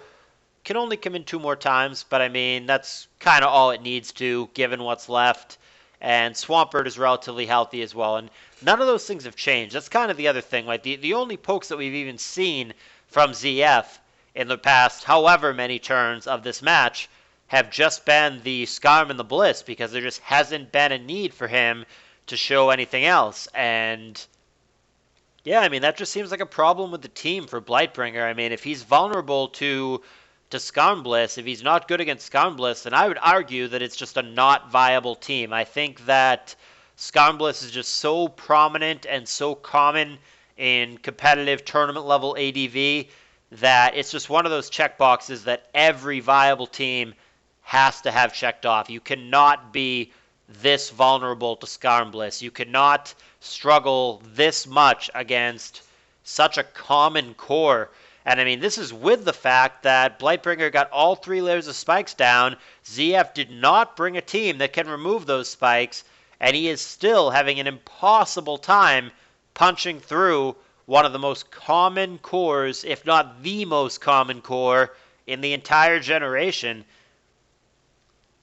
can only come in 2 more times, but I mean, that's kind of all it needs to, given what's left. And Swampert is relatively healthy as well. And none of those things have changed. That's kind of the other thing. Like, the only pokes that we've even seen from ZF in the past however many turns of this match have just been the Skarm and the Bliss, because there just hasn't been a need for him to show anything else. And yeah, I mean, that just seems like a problem with the team for Blightbringer. I mean, if he's vulnerable to Skarmbliss, if he's not good against Skarmbliss, then I would argue that it's just a not viable team. I think that Skarmbliss is just so prominent and so common in competitive tournament level ADV that it's just one of those checkboxes that every viable team has to have checked off. You cannot be this vulnerable to Skarmbliss. You cannot struggle this much against such a common core. And I mean, this is with the fact that Blightbringer got all 3 layers of spikes down. ZF did not bring a team that can remove those spikes, and he is still having an impossible time punching through one of the most common cores, if not the most common core, in the entire generation.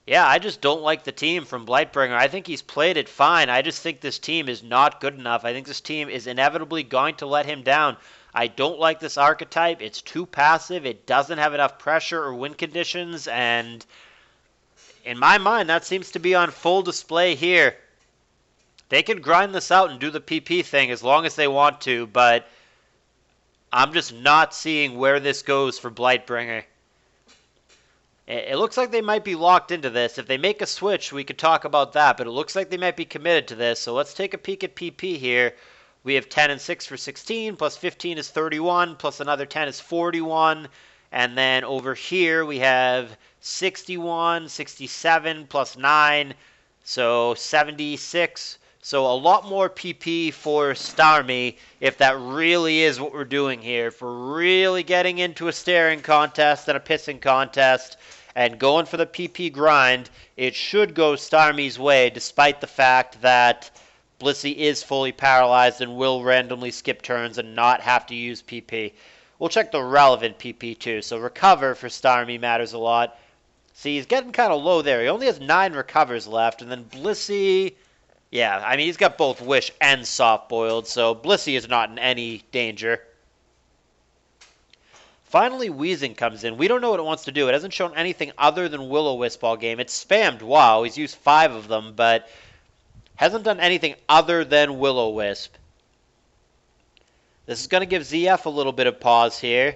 Yeah, I just don't like the team from Blightbringer. I think he's played it fine. I just think this team is not good enough. I think this team is inevitably going to let him down. I don't like this archetype. It's too passive. It doesn't have enough pressure or win conditions, and in my mind, that seems to be on full display here. They can grind this out and do the PP thing as long as they want to, but I'm just not seeing where this goes for Blightbringer. It looks like they might be locked into this. If they make a switch, we could talk about that, but it looks like they might be committed to this, so let's take a peek at PP here. We have 10 and 6 for 16, plus 15 is 31, plus another 10 is 41. And then over here we have 61, 67, plus 9, so 76. So a lot more PP for Starmie, if that really is what we're doing here. If we're really getting into a staring contest and a pissing contest and going for the PP grind, it should go Starmie's way, despite the fact that Blissey is fully paralyzed and will randomly skip turns and not have to use PP. We'll check the relevant PP too. So recover for Starmie matters a lot. See, he's getting kind of low there. He only has 9 recovers left. And then Blissey, yeah, I mean, he's got both Wish and Soft Boiled. So Blissey is not in any danger. Finally, Weezing comes in. We don't know what it wants to do. It hasn't shown anything other than Will-O-Wisp all game. It's spammed WoW. He's used 5 of them, but hasn't done anything other than Will-O-Wisp. This is going to give ZF a little bit of pause here.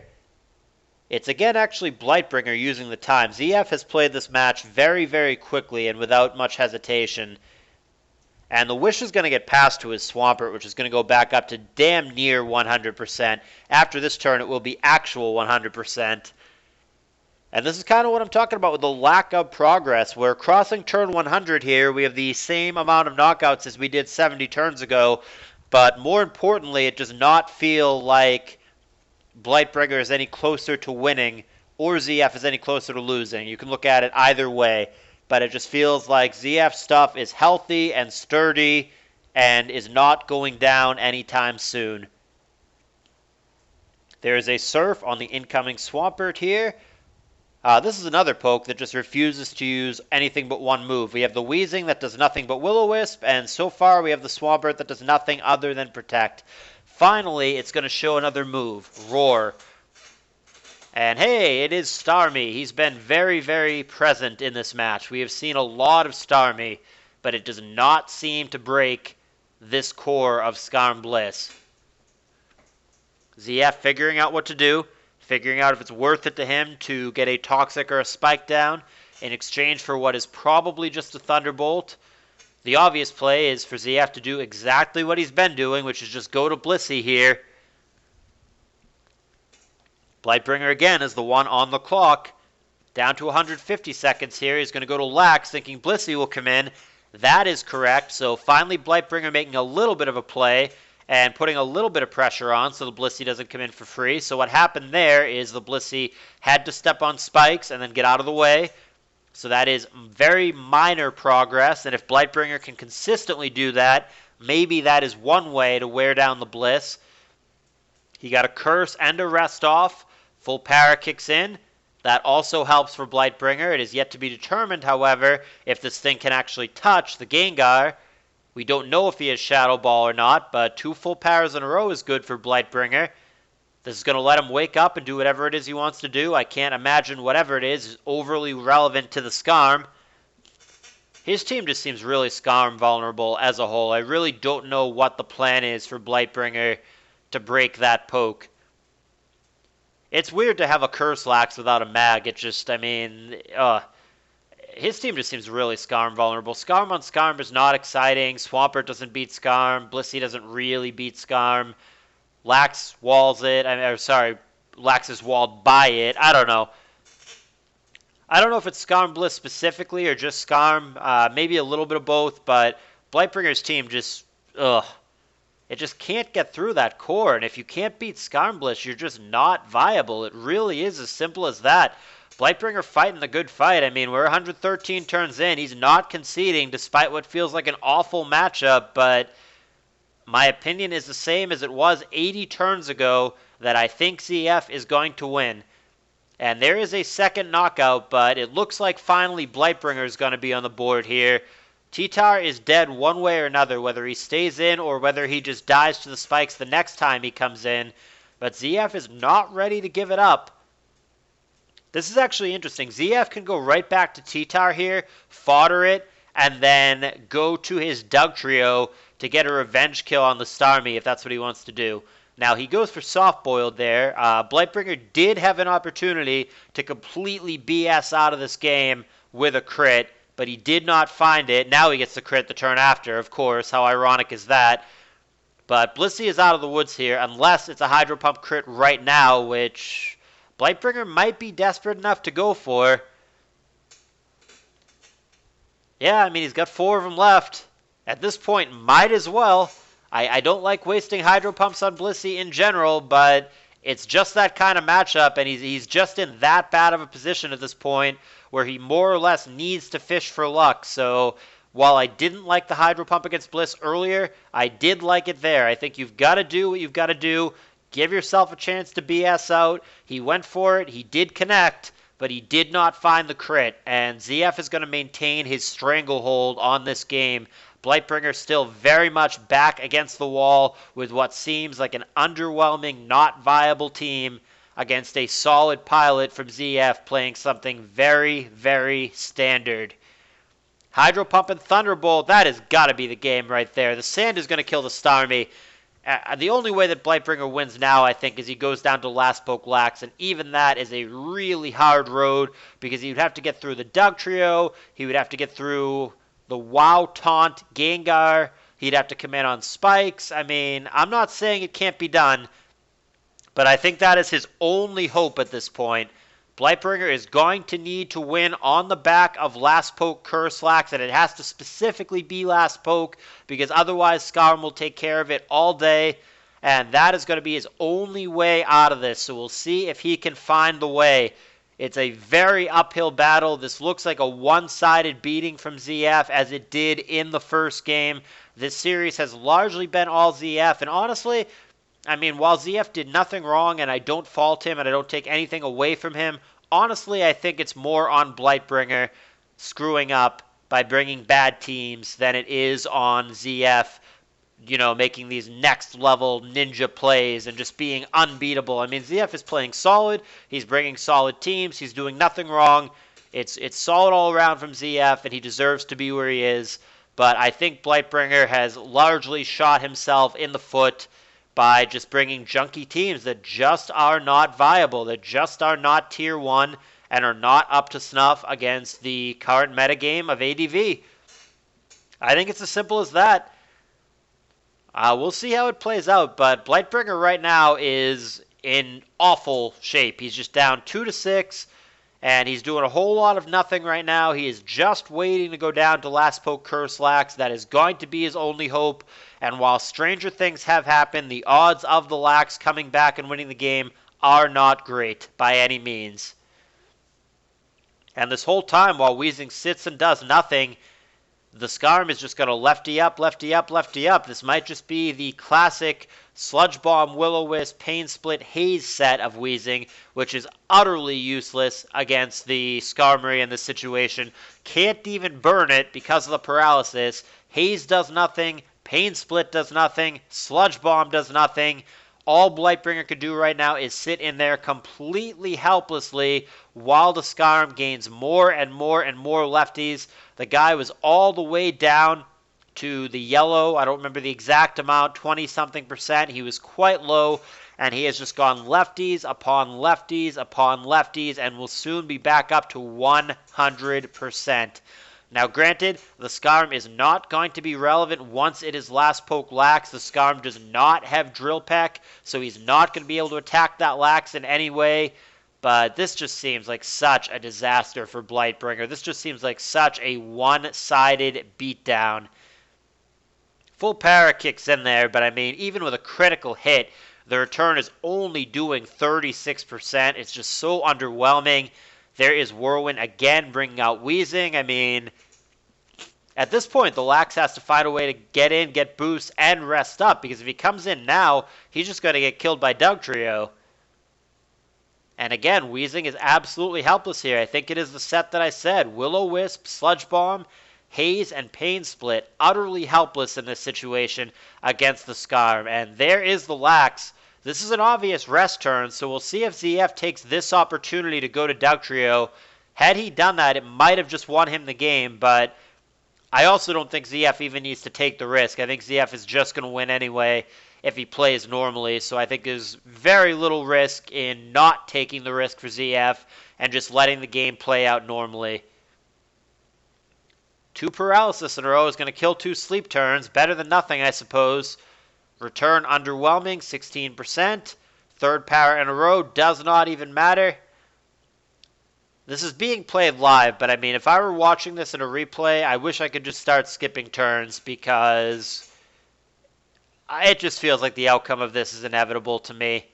It's again actually Blightbringer using the time. ZF has played this match very, very quickly and without much hesitation. And the Wish is going to get passed to his Swampert, which is going to go back up to damn near 100%. After this turn, it will be actual 100%. And this is kind of what I'm talking about with the lack of progress. We're crossing turn 100 here. We have the same amount of knockouts as we did 70 turns ago. But more importantly, it does not feel like Blightbringer is any closer to winning or ZF is any closer to losing. You can look at it either way. But it just feels like ZF stuff is healthy and sturdy and is not going down anytime soon. There is a Surf on the incoming Swampert here. This is another poke that just refuses to use anything but one move. We have the Weezing that does nothing but Will-O-Wisp, and so far we have the Swampert that does nothing other than Protect. Finally, it's going to show another move, Roar. And hey, it is Starmie. He's been very, very present in this match. We have seen a lot of Starmie, but it does not seem to break this core of Skarmbliss. ZF figuring out what to do. Figuring out if it's worth it to him to get a Toxic or a Spike down in exchange for what is probably just a Thunderbolt. The obvious play is for ZF to do exactly what he's been doing, which is just go to Blissey here. Blightbringer again is the one on the clock. Down to 150 seconds here. He's going to go to Lax, thinking Blissey will come in. That is correct. So finally Blightbringer making a little bit of a play and putting a little bit of pressure on so the Blissey doesn't come in for free. So what happened there is the Blissey had to step on spikes and then get out of the way. So that is very minor progress, and if Blightbringer can consistently do that, maybe that is one way to wear down the Bliss. He got a curse and a rest off. Full para kicks in. That also helps for Blightbringer. It is yet to be determined, however, if this thing can actually touch the Gengar. We don't know if he has Shadow Ball or not, but 2 full paras in a row is good for Blightbringer. This is going to let him wake up and do whatever it is he wants to do. I can't imagine whatever it is overly relevant to the Skarm. His team just seems really Skarm vulnerable as a whole. I really don't know what the plan is for Blightbringer to break that poke. It's weird to have a Curse Lax without a Mag. It just, I mean, his team just seems really Skarm vulnerable. Skarm on Skarm is not exciting. Swampert doesn't beat Skarm. Blissey doesn't really beat Skarm. Lax walls it. Lax is walled by it. I don't know. I don't know if it's Skarm Bliss specifically or just Skarm. Maybe a little bit of both, but Blightbringer's team just, it just can't get through that core. And if you can't beat Skarm Bliss, you're just not viable. It really is as simple as that. Blightbringer fighting the good fight. I mean, we're 113 turns in. He's not conceding despite what feels like an awful matchup, but my opinion is the same as it was 80 turns ago, that I think ZF is going to win. And there is a second knockout, but it looks like finally Blightbringer is going to be on the board here. T-Tar is dead one way or another, whether he stays in or whether he just dies to the spikes the next time he comes in. But ZF is not ready to give it up. This is actually interesting. ZF can go right back to T-Tar here, fodder it, and then go to his Dugtrio to get a revenge kill on the Starmie if that's what he wants to do. Now, he goes for soft-boiled there. Blightbringer did have an opportunity to completely BS out of this game with a crit, but he did not find it. Now he gets the crit the turn after, of course. How ironic is that? But Blissey is out of the woods here, unless it's a Hydro Pump crit right now, which Blightbringer might be desperate enough to go for. Yeah, I mean, he's got 4 of them left. At this point, might as well. I don't like wasting Hydro Pumps on Blissey in general, but it's just that kind of matchup, and he's just in that bad of a position at this point where he more or less needs to fish for luck. So while I didn't like the Hydro Pump against Bliss earlier, I did like it there. I think you've got to do what you've got to do. Give yourself a chance to BS out. He went for it. He did connect, but he did not find the crit, and ZF is going to maintain his stranglehold on this game. Blightbringer still very much back against the wall with what seems like an underwhelming, not viable team against a solid pilot from ZF playing something very, very standard. Hydro Pump and Thunderbolt, that has got to be the game right there. The Sand is going to kill the Starmie. The only way that Blightbringer wins now, I think, is he goes down to Last Poke Lax, and even that is a really hard road because he would have to get through the Dugtrio, he would have to get through the WoW Taunt Gengar, he'd have to come in on Spikes. I mean, I'm not saying it can't be done, but I think that is his only hope at this point. Blightbringer is going to need to win on the back of Last Poke Curse Lax, and it has to specifically be Last Poke, because otherwise Skarm will take care of it all day, and that is going to be his only way out of this, so we'll see if he can find the way. It's a very uphill battle. This looks like a one-sided beating from ZF, as it did in the first game. This series has largely been all ZF, and honestly, I mean, while ZF did nothing wrong, and I don't fault him, and I don't take anything away from him, honestly, I think it's more on Blightbringer screwing up by bringing bad teams than it is on ZF, you know, making these next-level ninja plays and just being unbeatable. I mean, ZF is playing solid. He's bringing solid teams. He's doing nothing wrong. It's solid all around from ZF, and he deserves to be where he is. But I think Blightbringer has largely shot himself in the foot by just bringing junky teams that just are not viable, that just are not Tier 1, and are not up to snuff against the current metagame of ADV. I think it's as simple as that. We'll see how it plays out, but Blightbringer right now is in awful shape. He's just down 2-6, and he's doing a whole lot of nothing right now. He is just waiting to go down to Last Poke Curse Lax. That is going to be his only hope, and while stranger things have happened, the odds of the Lax coming back and winning the game are not great by any means. And this whole time, while Weezing sits and does nothing, the Skarm is just going to lefty up, lefty up, lefty up. This might just be the classic Sludge Bomb, Will-O-Wisp, Pain Split, Haze set of Weezing, which is utterly useless against the Skarmory in this situation. Can't even burn it because of the paralysis. Haze does nothing, Pain Split does nothing, Sludge Bomb does nothing. All Blightbringer could do right now is sit in there completely helplessly while the Skarm gains more and more and more lefties. The guy was all the way down to the yellow. I don't remember the exact amount, 20-something%. He was quite low, and he has just gone lefties upon lefties upon lefties and will soon be back up to 100%. Now, granted, the Skarm is not going to be relevant once it is Last Poke Lax. The Skarm does not have Drill Peck, so he's not going to be able to attack that Lax in any way. But this just seems like such a disaster for Blightbringer. This just seems like such a one-sided beatdown. Full Para kicks in there, but I mean, even with a critical hit, the return is only doing 36%. It's just so underwhelming. There is Whirlwind again bringing out Weezing. I mean, at this point, the Lax has to find a way to get in, get boost, and rest up, because if he comes in now, he's just going to get killed by Dugtrio. And again, Weezing is absolutely helpless here. I think it is the set that I said. Will-O-Wisp, Sludge Bomb, Haze, and Pain Split. Utterly helpless in this situation against the Skarm. And there is the Lax. This is an obvious rest turn, so we'll see if ZF takes this opportunity to go to Dugtrio. Had he done that, it might have just won him the game, but I also don't think ZF even needs to take the risk. I think ZF is just going to win anyway if he plays normally, so I think there's very little risk in not taking the risk for ZF and just letting the game play out normally. 2 paralysis in a row is going to kill 2 sleep turns. Better than nothing, I suppose. Return underwhelming, 16%. 3rd para in a row does not even matter. This is being played live, but I mean, if I were watching this in a replay, I wish I could just start skipping turns because it just feels like the outcome of this is inevitable to me.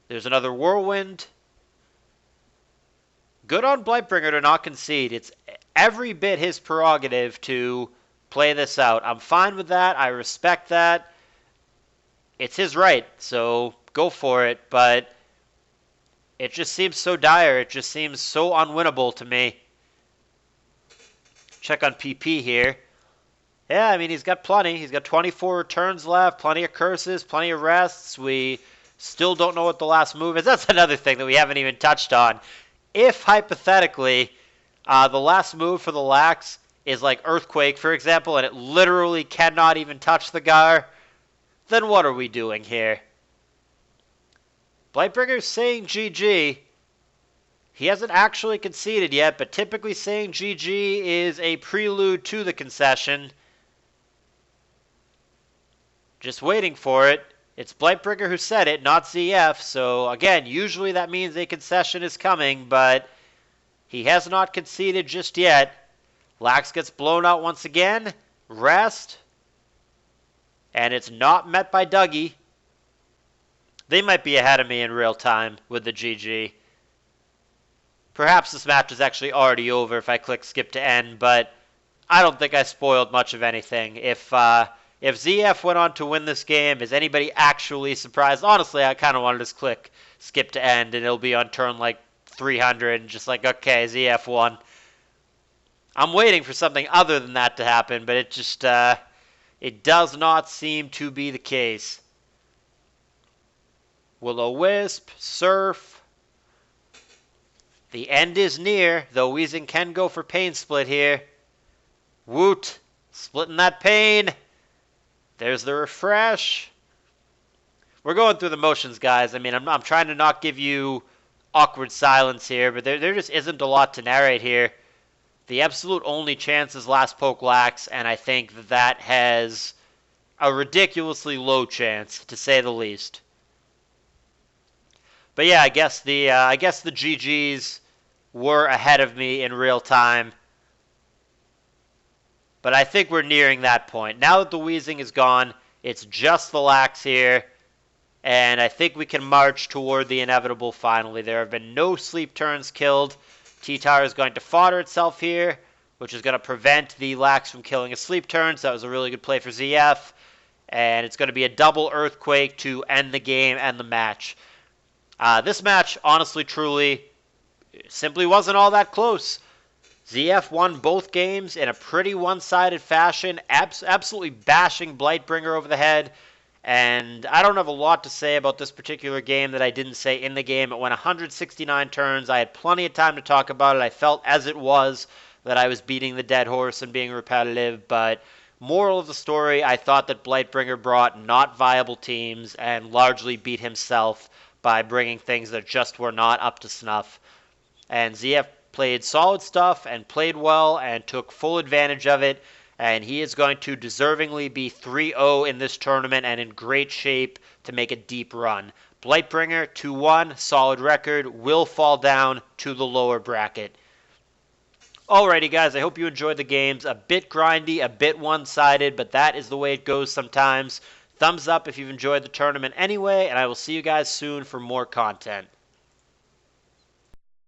There's another Whirlwind. Good on Blightbringer to not concede. It's every bit his prerogative to play this out. I'm fine with that. I respect that. It's his right, so go for it. But it just seems so dire. It just seems so unwinnable to me. Check on PP here. Yeah, I mean, he's got plenty. He's got 24 returns left, plenty of curses, plenty of rests. We still don't know what the last move is. That's another thing that we haven't even touched on. If, hypothetically, the last move for the Lax is like Earthquake, for example, and it literally cannot even touch the Gar, then what are we doing here? Blightbringer's saying GG. He hasn't actually conceded yet, but typically saying GG is a prelude to the concession. Just waiting for it. It's Blightbringer who said it, not ZF, so again, usually that means a concession is coming, but he has not conceded just yet. Lax gets blown out once again. Rest. And it's not met by Dougie. They might be ahead of me in real time with the GG. Perhaps this match is actually already over if I click skip to end, but I don't think I spoiled much of anything. If ZF went on to win this game, is anybody actually surprised? Honestly, I kind of want to just click skip to end, and it'll be on turn like 300, and just like, okay, ZF won. I'm waiting for something other than that to happen, but it just, it does not seem to be the case. Will-O-Wisp, Surf. The end is near, though Weezing can go for Pain Split here. Woot! Splitting that pain. There's the refresh. We're going through the motions, guys. I mean, I'm trying to not give you awkward silence here, but there just isn't a lot to narrate here. The absolute only chance is Last Poke Lax, and I think that has a ridiculously low chance, to say the least. But yeah, I guess the GGs were ahead of me in real time. But I think we're nearing that point. Now that the Weezing is gone, it's just the Lax here. And I think we can march toward the inevitable finally. There have been no sleep turns killed. T-Tar is going to fodder itself here, which is going to prevent the Lax from killing a sleep turn, so that was a really good play for ZF. And it's going to be a double Earthquake to end the game and the match. This match, honestly, truly, simply wasn't all that close. ZF won both games in a pretty one-sided fashion, absolutely bashing Blightbringer over the head. And I don't have a lot to say about this particular game that I didn't say in the game. It went 169 turns. I had plenty of time to talk about it. I felt as it was that I was beating the dead horse and being repetitive. But moral of the story, I thought that Blightbringer brought not viable teams and largely beat himself by bringing things that just were not up to snuff. And ZF played solid stuff and played well and took full advantage of it. And he is going to deservingly be 3-0 in this tournament and in great shape to make a deep run. Blightbringer, 2-1, solid record, will fall down to the lower bracket. Alrighty, guys, I hope you enjoyed the games. A bit grindy, a bit one-sided, but that is the way it goes sometimes. Thumbs up if you've enjoyed the tournament anyway, and I will see you guys soon for more content.